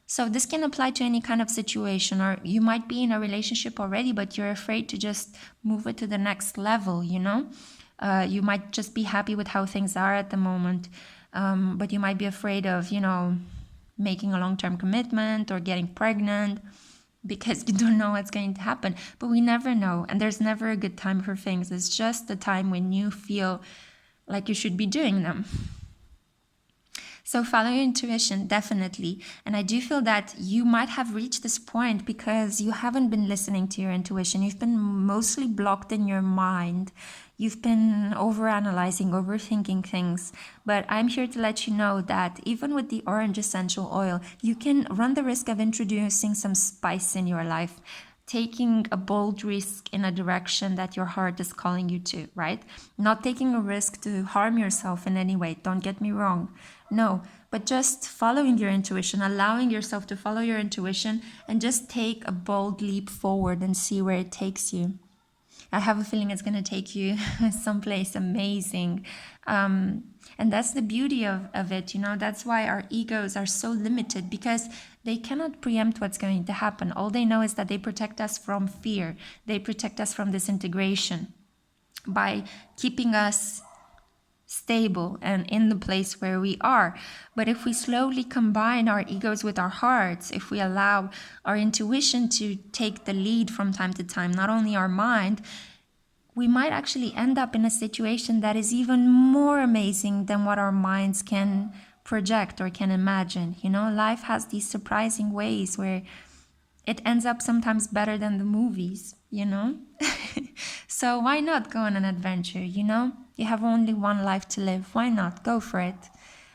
So this can apply to any kind of situation, or you might be in a relationship already, but you're afraid to just move it to the next level, You might just be happy with how things are at the moment, but you might be afraid of, making a long-term commitment or getting pregnant, because you don't know what's going to happen. But we never know, and there's never a good time for things. It's just the time when you feel like you should be doing them. So follow your intuition, definitely. And I do feel that you might have reached this point because you haven't been listening to your intuition. You've been mostly blocked in your mind. You've been overanalyzing, overthinking things. But I'm here to let you know that even with the orange essential oil, you can run the risk of introducing some spice in your life. taking a bold risk in a direction that your heart is calling you to, right? Not taking a risk to harm yourself in any way, don't get me wrong. No, but just following your intuition, allowing yourself to follow your intuition and just take a bold leap forward and see where it takes you. I have a feeling it's going to take you someplace amazing. And that's the beauty of it, you know. That's why our egos are so limited, because they cannot preempt what's going to happen. All they know is that they protect us from fear. They protect us from disintegration by keeping us stable and in the place where we are. But if we slowly combine our egos with our hearts, if we allow our intuition to take the lead from time to time, not only our mind, we might actually end up in a situation that is even more amazing than what our minds can project or can imagine. You know, life has these surprising ways where it ends up sometimes better than the movies, you know? So why not go on an adventure, you know? You have only one life to live. Why not? Go for it.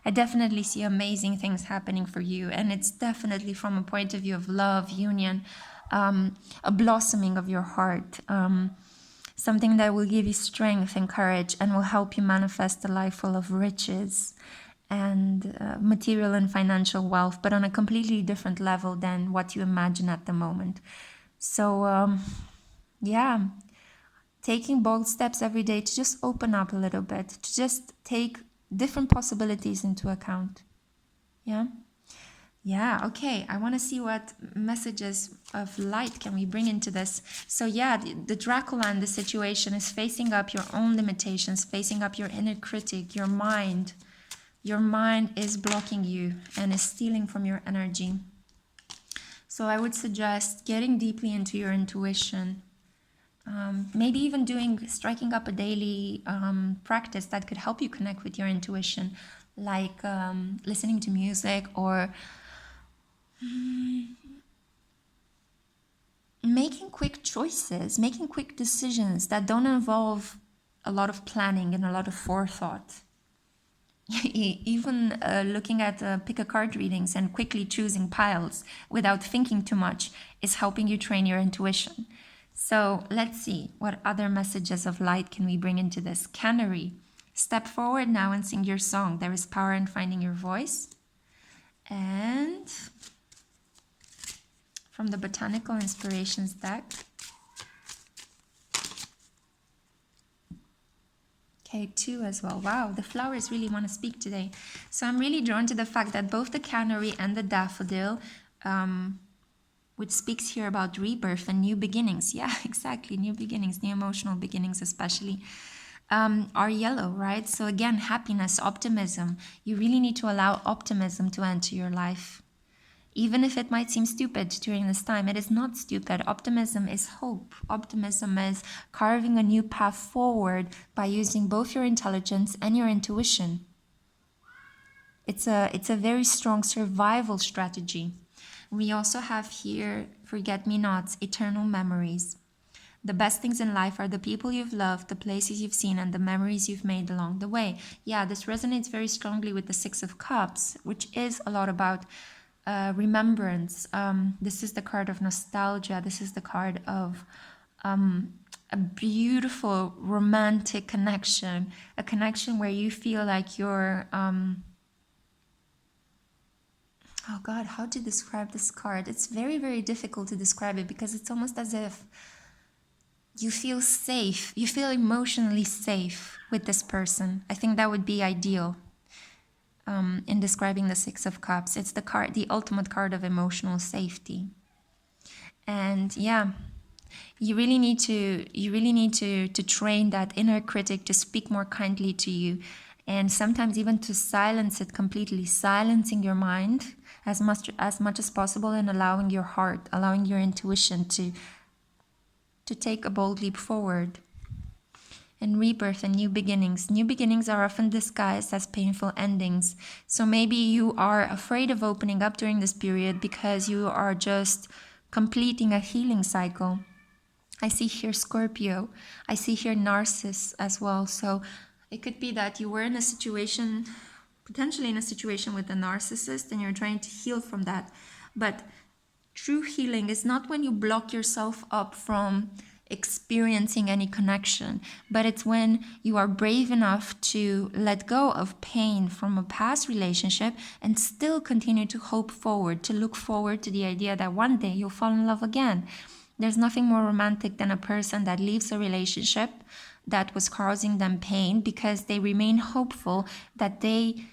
I definitely see amazing things happening for you. And it's definitely from a point of view of love, union, a blossoming of your heart, something that will give you strength and courage and will help you manifest a life full of riches and material and financial wealth, but on a completely different level than what you imagine at the moment. So, yeah, taking bold steps every day to just open up a little bit, to just take different possibilities into account. Yeah. Yeah, okay. I want to see what messages of light can we bring into this. So yeah, the Dracula in the situation is facing up your own limitations, facing up your inner critic, your mind. Your mind is blocking you and is stealing from your energy. So I would suggest getting deeply into your intuition. Maybe even striking up a daily practice that could help you connect with your intuition, like listening to music or making quick choices, making quick decisions that don't involve a lot of planning and a lot of forethought. Even looking at pick-a-card readings and quickly choosing piles without thinking too much is helping you train your intuition. So let's see, what other messages of light can we bring into this? Canary, step forward now and sing your song. There is power in finding your voice. And from the Botanical Inspirations deck, okay, 2 as well. Wow, the flowers really want to speak today. So I'm really drawn to the fact that both the canary and the daffodil, which speaks here about rebirth and new beginnings. Yeah, exactly, new beginnings, new emotional beginnings especially, are yellow, right? So again, happiness, optimism. You really need to allow optimism to enter your life. Even if it might seem stupid during this time, it is not stupid. Optimism is hope. Optimism is carving a new path forward by using both your intelligence and your intuition. It's a very strong survival strategy. We also have here forget-me-nots, eternal memories. The best things in life are the people you've loved, the places you've seen, and the memories you've made along the way. Yeah, this resonates very strongly with the Six of Cups, which is a lot about remembrance. This is the card of nostalgia. This is the card of a beautiful romantic connection, a connection where you feel like you're oh God, how to describe this card? It's very, very difficult to describe it because it's almost as if you feel safe. You feel emotionally safe with this person. I think that would be ideal. In describing the Six of Cups, it's the ultimate card of emotional safety. And yeah, you really need to train that inner critic to speak more kindly to you, and sometimes even to silence it completely, silencing your mind as much as possible, and allowing your heart, allowing your intuition to take a bold leap forward. And rebirth and new beginnings. New beginnings are often disguised as painful endings. So maybe you are afraid of opening up during this period because you are just completing a healing cycle. I see here Scorpio. I see here Narcissus as well. So it could be that you were in a situation, potentially in a situation with a narcissist, and you're trying to heal from that. But True healing is not when you block yourself up from experiencing any connection, but it's when you are brave enough to let go of pain from a past relationship and still continue to hope forward, to look forward to the idea that one day you'll fall in love again. There's nothing more romantic than a person that leaves a relationship that was causing them pain because they remain hopeful that they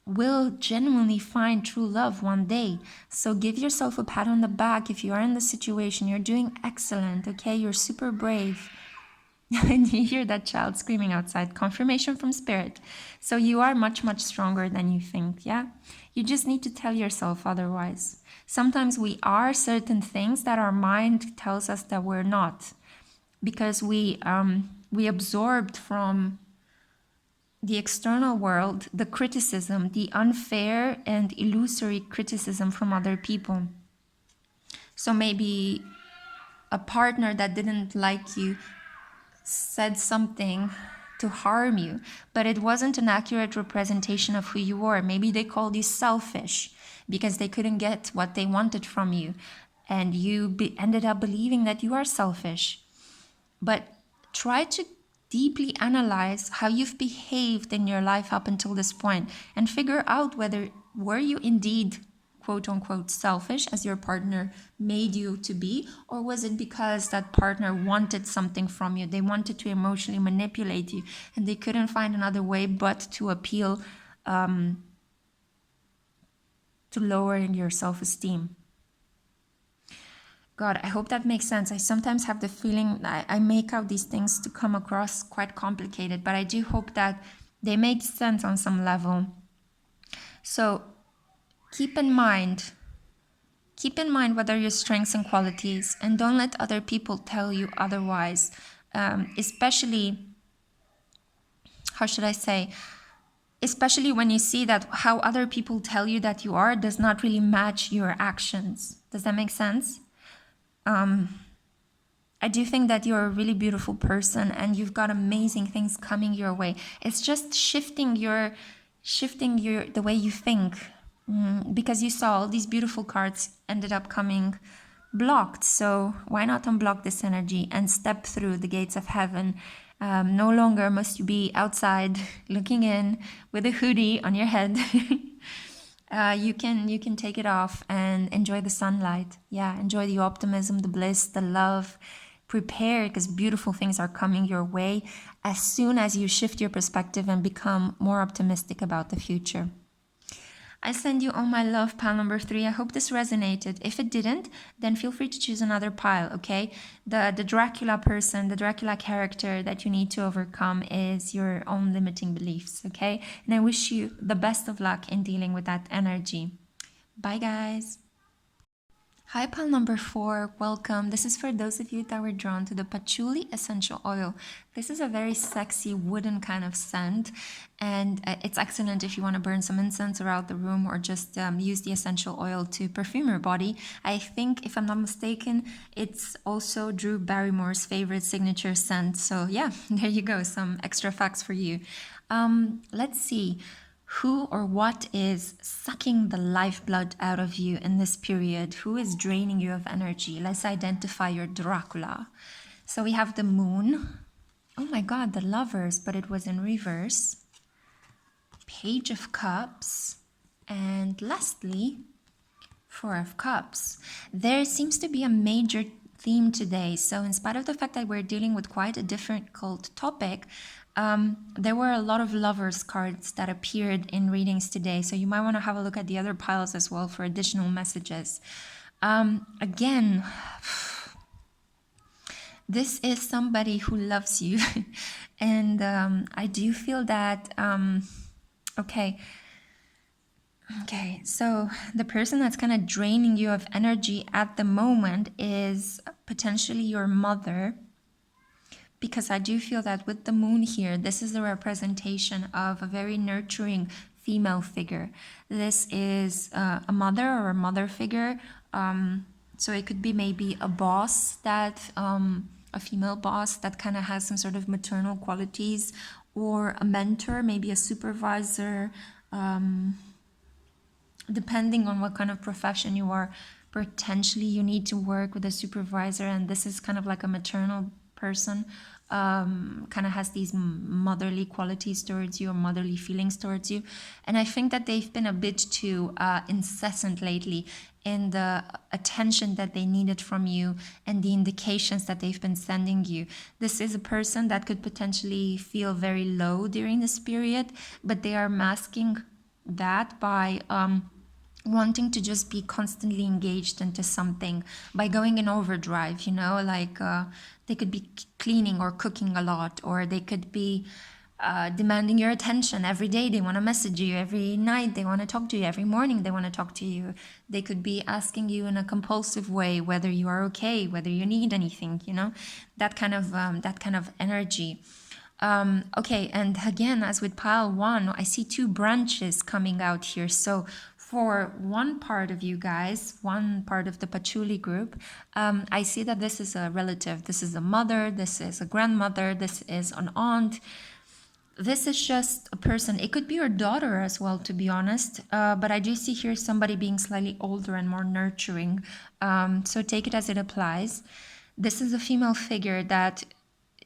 will genuinely find true love one day. So give yourself a pat on the back if you are in the situation. You're doing excellent, okay? You're super brave. And you hear that child screaming outside. Confirmation from spirit. So you are much, much stronger than you think, yeah? You just need to tell yourself otherwise. Sometimes we are certain things that our mind tells us that we're not, because we absorbed from the external world the criticism, the unfair and illusory criticism from other people. So maybe a partner that didn't like you said something to harm you, but it wasn't an accurate representation of who you were. Maybe they called you selfish because they couldn't get what they wanted from you, and you ended up believing that you are selfish. But try to deeply analyze how you've behaved in your life up until this point and figure out whether were you indeed quote unquote selfish as your partner made you to be, or was it because that partner wanted something from you? They wanted to emotionally manipulate you and they couldn't find another way but to appeal to lowering your self-esteem. God, I hope that makes sense. I sometimes have the feeling I make out these things to come across quite complicated, but I do hope that they make sense on some level. So keep in mind what are your strengths and qualities, and don't let other people tell you otherwise. Especially, how should I say, especially when you see that how other people tell you that you are does not really match your actions. Does that make sense? I do think that you're a really beautiful person and you've got amazing things coming your way. It's just shifting the way you think, because you saw all these beautiful cards ended up coming blocked. So why not unblock this energy and step through the gates of heaven? No longer must you be outside looking in with a hoodie on your head. You can take it off and enjoy the sunlight. Yeah, enjoy the optimism, the bliss, the love. Prepare, because beautiful things are coming your way as soon as you shift your perspective and become more optimistic about the future. I send you all my love, pile number 3. I hope this resonated. If it didn't, then feel free to choose another pile, okay? The Dracula person, the Dracula character that you need to overcome is your own limiting beliefs, okay? And I wish you the best of luck in dealing with that energy. Bye, guys. Hi, pile number 4, welcome. This is for those of you that were drawn to the Patchouli essential oil. This is a very sexy wooden kind of scent, and it's excellent if you want to burn some incense around the room or just use the essential oil to perfume your body. I think, if I'm not mistaken, it's also Drew Barrymore's favorite signature scent. So yeah, there you go, some extra facts for you. Let's see. Who or what is sucking the lifeblood out of you in this period? Who is draining you of energy? Let's identify your Dracula. So we have the moon. Oh my God, the lovers, but it was in reverse. Page of Cups. And lastly, Four of Cups. There seems to be a major theme today. So in spite of the fact that we're dealing with quite a difficult topic, there were a lot of lovers cards that appeared in readings today. So you might want to have a look at the other piles as well for additional messages. Again, this is somebody who loves you. And I do feel that, okay, so the person that's kind of draining you of energy at the moment is potentially your mother. Because I do feel that with the moon here, this is a representation of a very nurturing female figure. This is a mother or a mother figure. So it could be maybe a boss that, a female boss that kind of has some sort of maternal qualities, or a mentor, maybe a supervisor, depending on what kind of profession you are potentially you need to work with a supervisor, and this is kind of like a maternal person, kind of has these motherly qualities towards you or motherly feelings towards you. And I think that they've been a bit too incessant lately in the attention that they needed from you and the indications that they've been sending you. This is a person that could potentially feel very low during this period, but they are masking that by wanting to just be constantly engaged into something, by going in overdrive, like they could be cleaning or cooking a lot, or they could be demanding your attention every day. They want to message you every night, they want to talk to you every morning, they want to talk to you. They could be asking you in a compulsive way whether you are okay, whether you need anything, that kind of energy. Okay, and again, as with pile 1, I see 2 branches coming out here. So for one part of you guys, one part of the Patchouli group, I see that this is a relative, this is a mother, this is a grandmother, this is an aunt. This is just a person. It could be your daughter as well, to be honest. But I do see here somebody being slightly older and more nurturing. So take it as it applies. This is a female figure that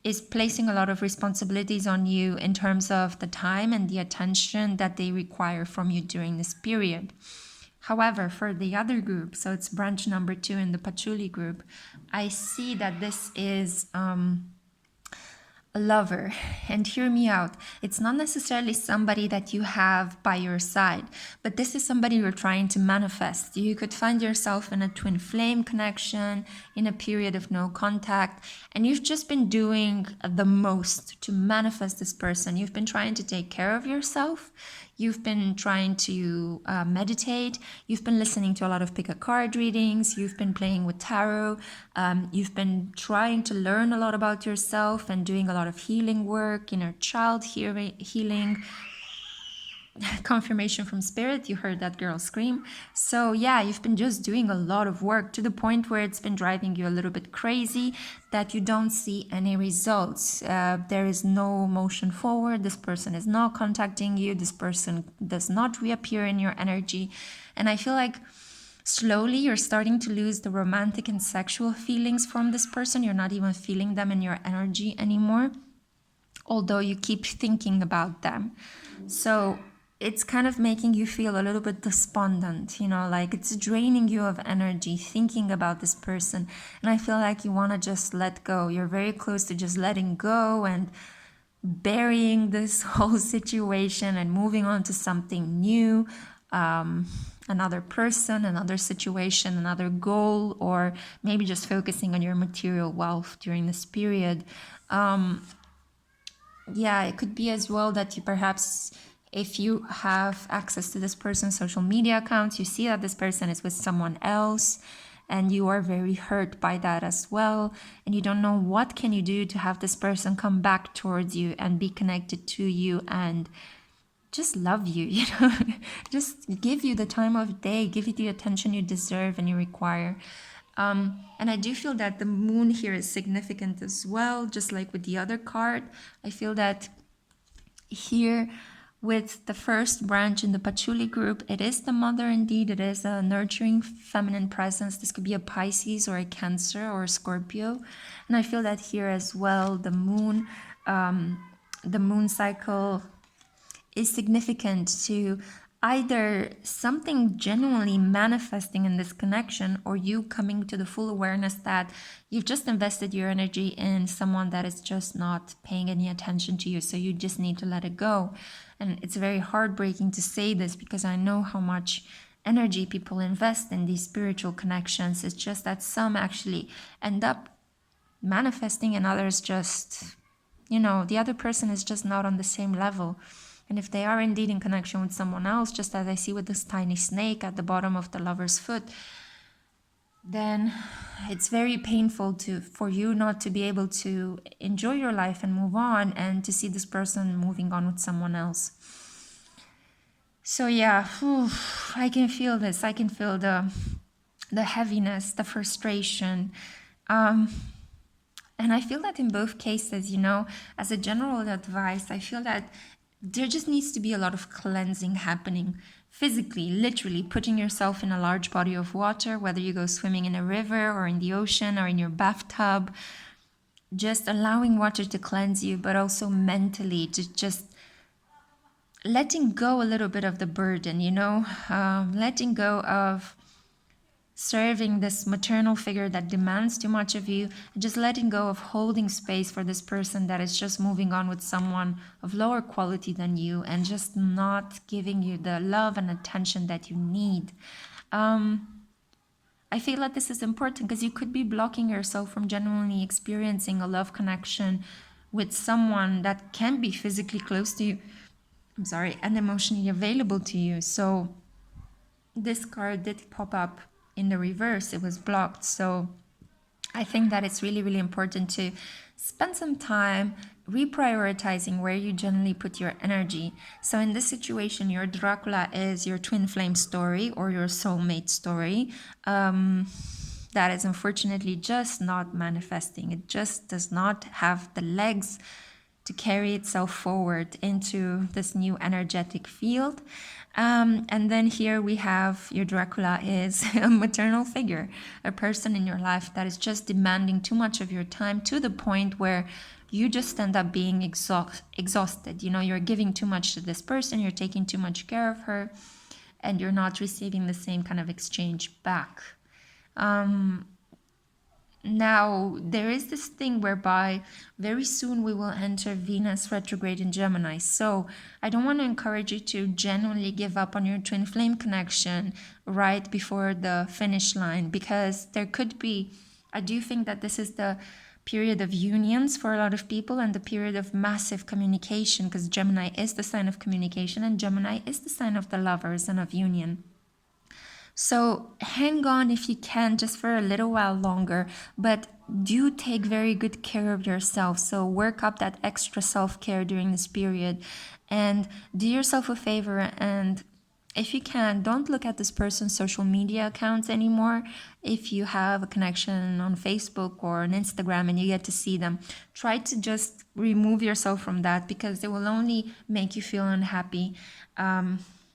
is placing a lot of responsibilities on you in terms of the time and the attention that they require from you during this period. However, for the other group, so it's branch number 2 in the Patchouli group, I see that this is a lover. And hear me out, it's not necessarily somebody that you have by your side, but this is somebody you're trying to manifest. You could find yourself in a twin flame connection, in a period of no contact, and you've just been doing the most to manifest this person. You've been trying to take care of yourself. You've been trying to meditate. You've been listening to a lot of pick-a-card readings. You've been playing with tarot. You've been trying to learn a lot about yourself and doing a lot of healing work, inner child healing. Confirmation from spirit, you heard that girl scream. So yeah, you've been just doing a lot of work to the point where it's been driving you a little bit crazy, that you don't see any results. There is no motion forward. This person is not contacting you. This person does not reappear in your energy. And I feel like slowly you're starting to lose the romantic and sexual feelings from this person. You're not even feeling them in your energy anymore, although you keep thinking about them. So it's kind of making you feel a little bit despondent, like it's draining you of energy thinking about this person. And I feel like you want to just let go. You're very close to just letting go and burying this whole situation and moving on to something new, another person, another situation, another goal, or maybe just focusing on your material wealth during this period. Yeah, it could be as well that you perhaps, if you have access to this person's social media accounts, you see that this person is with someone else and you are very hurt by that as well. And you don't know what can you do to have this person come back towards you and be connected to you and just love you, just give you the time of day, give you the attention you deserve and you require. And I do feel that the moon here is significant as well, just like with the other card. I feel that here with the first branch in the Patchouli group, it is the mother indeed. It is a nurturing feminine presence. This could be a Pisces or a Cancer or a Scorpio. And I feel that here as well, the moon cycle is significant to either something genuinely manifesting in this connection, or you coming to the full awareness that you've just invested your energy in someone that is just not paying any attention to you. So you just need to let it go. And it's very heartbreaking to say this because I know how much energy people invest in these spiritual connections. It's just that some actually end up manifesting and others just, the other person is just not on the same level. And if they are indeed in connection with someone else, just as I see with this tiny snake at the bottom of the lover's foot, then it's very painful for you not to be able to enjoy your life and move on, and to see this person moving on with someone else. So yeah, I can feel this. I can feel the heaviness, the frustration. And I feel that in both cases, as a general advice, I feel that there just needs to be a lot of cleansing happening physically, literally putting yourself in a large body of water, whether you go swimming in a river or in the ocean or in your bathtub, just allowing water to cleanse you, but also mentally to just letting go a little bit of the burden, letting go of serving this maternal figure that demands too much of you, and just letting go of holding space for this person that is just moving on with someone of lower quality than you and just not giving you the love and attention that you need. I feel that this is important because you could be blocking yourself from genuinely experiencing a love connection with someone that can be physically close to you, and emotionally available to you. So this card did pop up in the reverse. It was blocked. So I think that it's really, really important to spend some time reprioritizing where you generally put your energy. So in this situation, your Dracula is your twin flame story or your soulmate story. That is unfortunately just not manifesting. It just does not have the legs to carry itself forward into this new energetic field. And then here we have your Dracula is a maternal figure, a person in your life that is just demanding too much of your time to the point where you just end up being exhausted. You're giving too much to this person, you're taking too much care of her, and you're not receiving the same kind of exchange back. Now, there is this thing whereby very soon we will enter Venus retrograde in Gemini. So I don't want to encourage you to genuinely give up on your twin flame connection right before the finish line, because there could be, I do think that this is the period of unions for a lot of people and the period of massive communication, because Gemini is the sign of communication and Gemini is the sign of the lovers and of union. So hang on if you can, just for a little while longer, but do take very good care of yourself. So work up that extra self-care during this period and do yourself a favor. And if you can, don't look at this person's social media accounts anymore. If you have a connection on Facebook or on Instagram and you get to see them, try to just remove yourself from that, because it will only make you feel unhappy.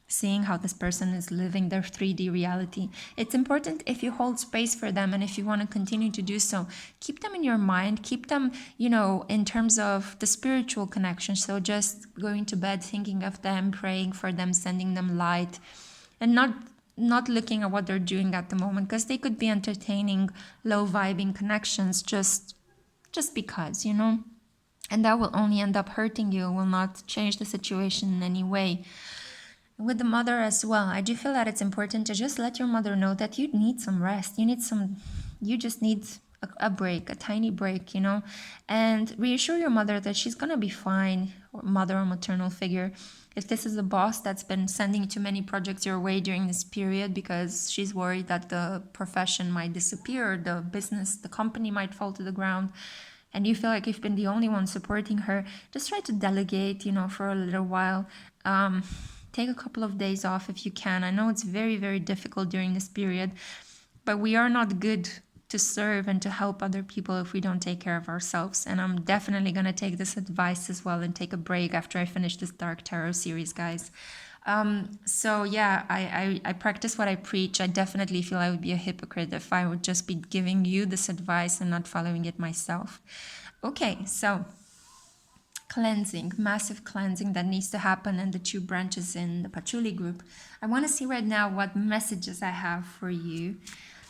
Seeing how this person is living their 3D reality. It's important, if you hold space for them and if you want to continue to do so, keep them in your mind, keep them, in terms of the spiritual connection. So just going to bed, thinking of them, praying for them, sending them light, and not looking at what they're doing at the moment, because they could be entertaining low vibing connections just because, and that will only end up hurting you, will not change the situation in any way. With the mother as well, I do feel that it's important to just let your mother know that you need some rest. You just need a break, a tiny break, and reassure your mother that she's going to be fine, or mother or maternal figure. If this is a boss that's been sending too many projects your way during this period because she's worried that the profession might disappear, or the business, the company might fall to the ground, and you feel like you've been the only one supporting her, just try to delegate, for a little while. Take a couple of days off if you can. I know it's very, very difficult during this period, but we are not good to serve and to help other people if we don't take care of ourselves. And I'm definitely going to take this advice as well and take a break after I finish this Dark Tarot series, guys. So yeah, I practice what I preach. I definitely feel I would be a hypocrite if I would just be giving you this advice and not following it myself. Okay, so cleansing, massive cleansing that needs to happen, and the 2 branches in the Patchouli group. I want to see right now what messages I have for you.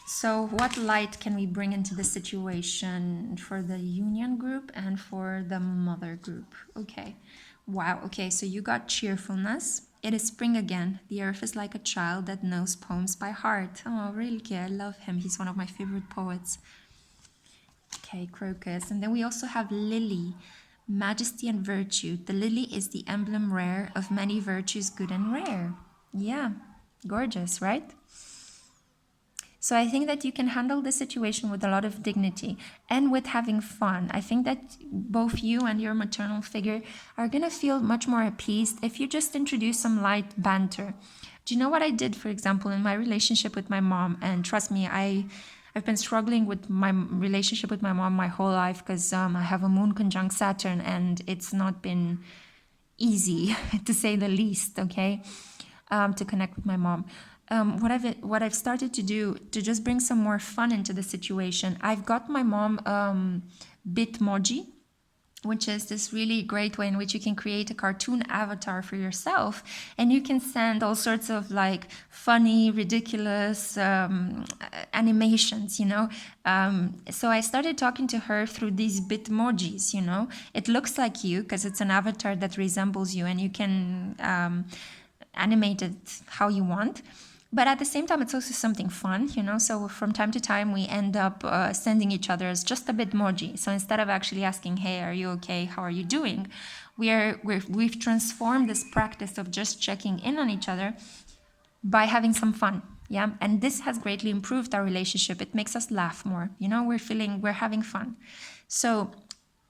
So what light can we bring into the situation for the union group and for the mother group? Okay. Wow. Okay. So you got cheerfulness. It is spring again. The earth is like a child that knows poems by heart. Oh, really? I love him. He's one of my favorite poets. Okay. Crocus. And then we also have Lily. Majesty and virtue. The lily is the emblem rare of many virtues, good and rare. Yeah, gorgeous, right? So I think that you can handle this situation with a lot of dignity and with having fun. I think that both you and your maternal figure are going to feel much more appeased if you just introduce some light banter. Do you know what I did, for example, in my relationship with my mom? And trust me, I've been struggling with my relationship with my mom my whole life because I have a moon conjunct Saturn and it's not been easy to say the least, okay? to connect with my mom. What I've started to do to just bring some more fun into the situation, I've got my mom Bitmoji, which is this really great way in which you can create a cartoon avatar for yourself, and you can send all sorts of like funny, ridiculous animations, you know. So I started talking to her through these Bitmojis, you know. It looks like you because it's an avatar that resembles you, and you can animate it how you want. But at the same time, it's also something fun, you know. So from time to time, we end up sending each other as just a Bitmoji. So instead of actually asking, "Hey, are you okay? How are you doing?" We've transformed this practice of just checking in on each other by having some fun. Yeah, and this has greatly improved our relationship. It makes us laugh more. You know, we're having fun. So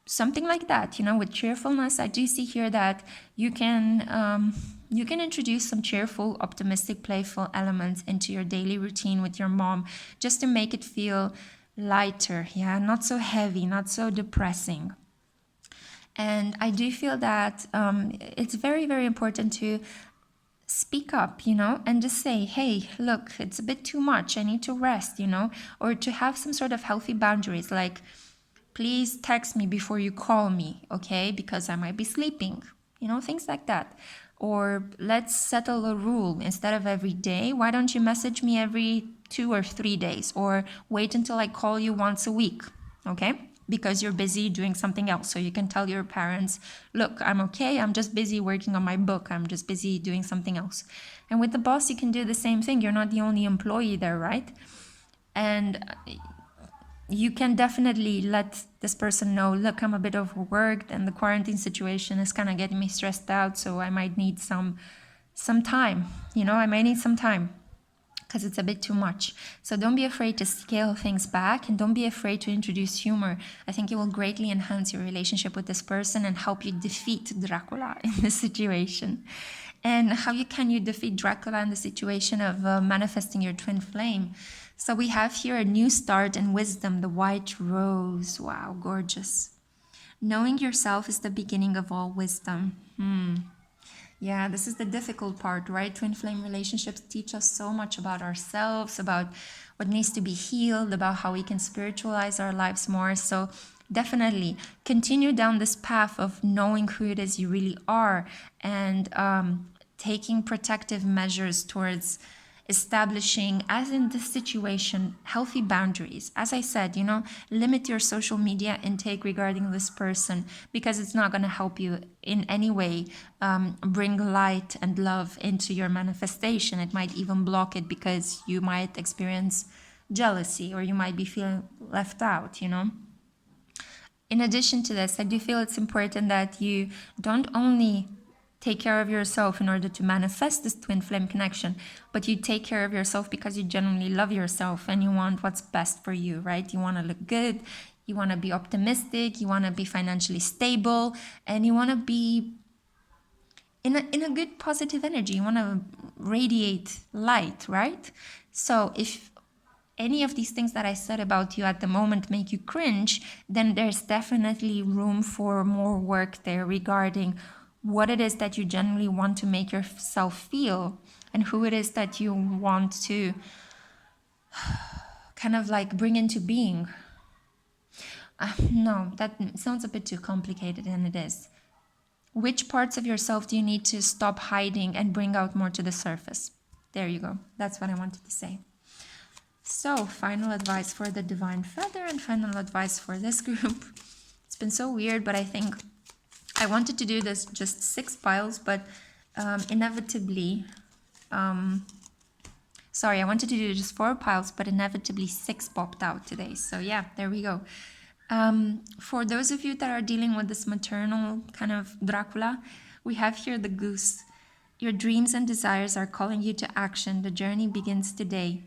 something like that, you know, with cheerfulness. I do see here that you can introduce some cheerful, optimistic, playful elements into your daily routine with your mom, just to make it feel lighter, yeah, not so heavy, not so depressing. And I do feel that it's very, very important to speak up, you know, and just say, "Hey, look, it's a bit too much. I need to rest," you know, or to have some sort of healthy boundaries, like, "Please text me before you call me, okay? Because I might be sleeping," you know, things like that. Or let's settle a rule. Instead of every day, why don't you message me every 2 or 3 days? Or wait until I call you once a week, okay? Because you're busy doing something else. So you can tell your parents, "Look, I'm okay. I'm just busy working on my book. I'm just busy doing something else." And with the boss, you can do the same thing. You're not the only employee there, right? And you can definitely let this person know, "Look, I'm a bit overworked and the quarantine situation is kind of getting me stressed out, so I might need some time, you know, I might need some time because it's a bit too much." So don't be afraid to scale things back, and don't be afraid to introduce humor. I think it will greatly enhance your relationship with this person and help you defeat Dracula in this situation. And how can you defeat Dracula in the situation of manifesting your twin flame? So we have here a new start in wisdom, the white rose. Wow, gorgeous. Knowing yourself is the beginning of all wisdom. Yeah, this is the difficult part, right? Twin flame relationships teach us so much about ourselves, about what needs to be healed, about how we can spiritualize our lives more. So definitely continue down this path of knowing who it is you really are, and taking protective measures towards establishing, as in this situation, healthy boundaries. As I said, you know, limit your social media intake regarding this person, because it's not going to help you in any way bring light and love into your manifestation. It might even block it, because you might experience jealousy, or you might be feeling left out, you know. In addition to this, I do feel it's important that you don't only take care of yourself in order to manifest this twin flame connection, but you take care of yourself because you genuinely love yourself and you want what's best for you, right? You want to look good, you want to be optimistic, you want to be financially stable, and you want to be in a good positive energy. You want to radiate light, right? So if any of these things that I said about you at the moment make you cringe, then there's definitely room for more work there regarding what it is that you genuinely want to make yourself feel, and who it is that you want to kind of like bring into being. No, that sounds a bit too complicated than it is. Which parts of yourself do you need to stop hiding and bring out more to the surface? There you go. That's what I wanted to say. So, final advice for the Divine Feather and final advice for this group. It's been so weird, but I think I wanted to do this just 6 piles, but inevitably, I wanted to do just 4 piles, but inevitably 6 popped out today. So yeah, there we go. For those of you that are dealing with this maternal kind of Dracula, we have here the goose. Your dreams and desires are calling you to action. The journey begins today.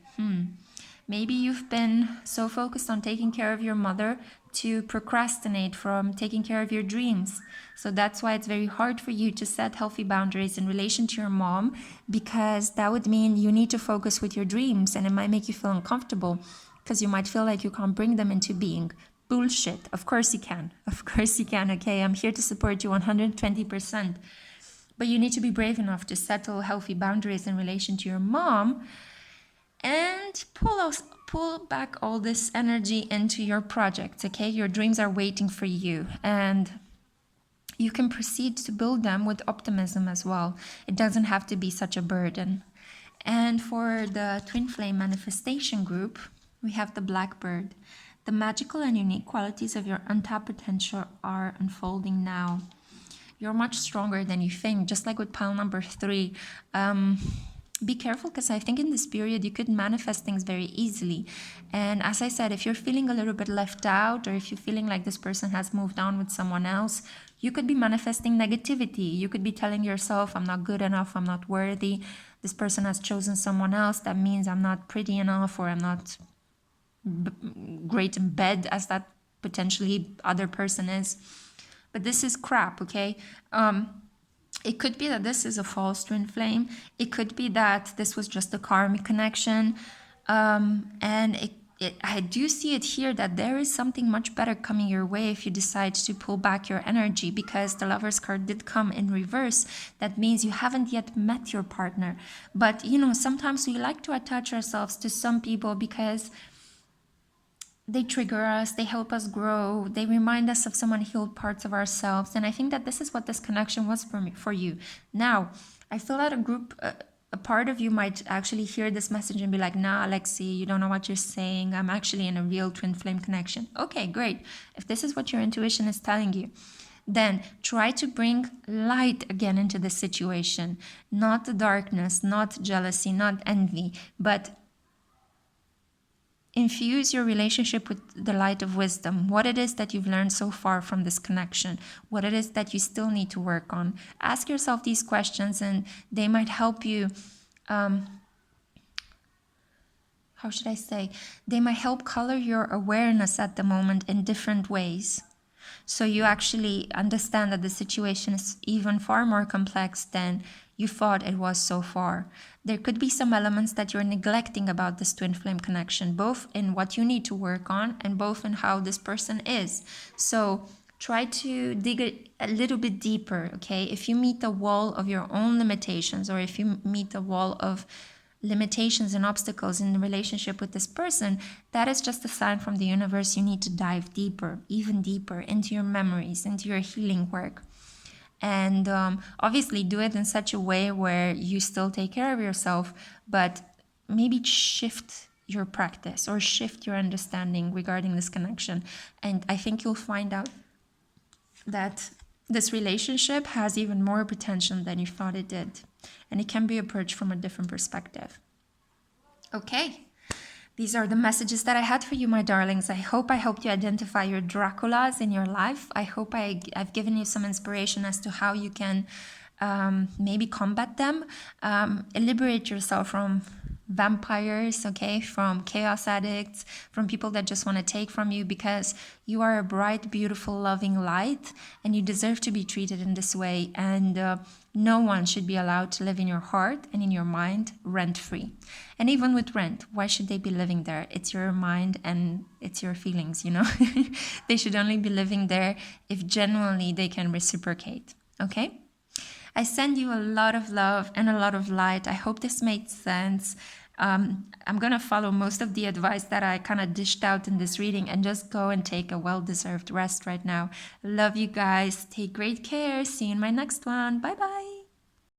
Maybe you've been so focused on taking care of your mother to procrastinate from taking care of your dreams. So that's why it's very hard for you to set healthy boundaries in relation to your mom, because that would mean you need to focus with your dreams, and it might make you feel uncomfortable because you might feel like you can't bring them into being. Bullshit. Of course you can. Of course you can, okay? I'm here to support you 120%. but you need to be brave enough to settle healthy boundaries in relation to your mom and pull back all this energy into your projects, okay? Your dreams are waiting for you, and you can proceed to build them with optimism as well. It doesn't have to be such a burden. And for the twin flame manifestation group, we have the blackbird. The magical and unique qualities of your untapped potential are unfolding now. You're much stronger than you think, just like with pile number 3. Be careful, because I think in this period you could manifest things very easily. And as I said, if you're feeling a little bit left out, or if you're feeling like this person has moved on with someone else, you could be manifesting negativity. You could be telling yourself, I'm not good enough, I'm not worthy. This person has chosen someone else. That means I'm not pretty enough, or I'm not great in bed as that potentially other person is. But this is crap, okay? It could be that this is a false twin flame. It could be that this was just a karmic connection. And I do see it here that there is something much better coming your way if you decide to pull back your energy, because the Lover's card did come in reverse. That means you haven't yet met your partner. But, sometimes we like to attach ourselves to some people because they trigger us, they help us grow, they remind us of some unhealed parts of ourselves. And I think that this is what this connection was for you. Now, I feel that a part of you might actually hear this message and be like, nah, Alexi, you don't know what you're saying. I'm actually in a real twin flame connection. Okay, great. If this is what your intuition is telling you, then try to bring light again into the situation. Not the darkness, not jealousy, not envy, but infuse your relationship with the light of wisdom. What it is that you've learned so far from this connection. What it is that you still need to work on. Ask yourself these questions, and they might help you, how should I say? They might help color your awareness at the moment in different ways. So you actually understand that the situation is even far more complex than you thought it was so far. There could be some elements that you're neglecting about this twin flame connection, both in what you need to work on and both in how this person is. So try to dig a little bit deeper, okay? If you meet the wall of your own limitations, or if you meet the wall of limitations and obstacles in the relationship with this person, that is just a sign from the universe. You need to dive deeper, even deeper, into your memories, into your healing work. And obviously do it in such a way where you still take care of yourself, but maybe shift your practice or shift your understanding regarding this connection. And I think you'll find out that this relationship has even more potential than you thought it did. And it can be approached from a different perspective. Okay. These are the messages that I had for you, my darlings. I hope I helped you identify your Draculas in your life. I hope I've given you some inspiration as to how you can maybe combat them. Liberate yourself from vampires, okay, from chaos addicts, from people that just want to take from you, because you are a bright, beautiful, loving light, and you deserve to be treated in this way. And no one should be allowed to live in your heart and in your mind rent-free. And even with rent, why should they be living there? It's your mind and it's your feelings, They should only be living there if genuinely they can reciprocate, okay? I send you a lot of love and a lot of light. I hope this made sense. I'm going to follow most of the advice that I kind of dished out in this reading and just go and take a well-deserved rest right now. Love you guys. Take great care. See you in my next one. Bye-bye.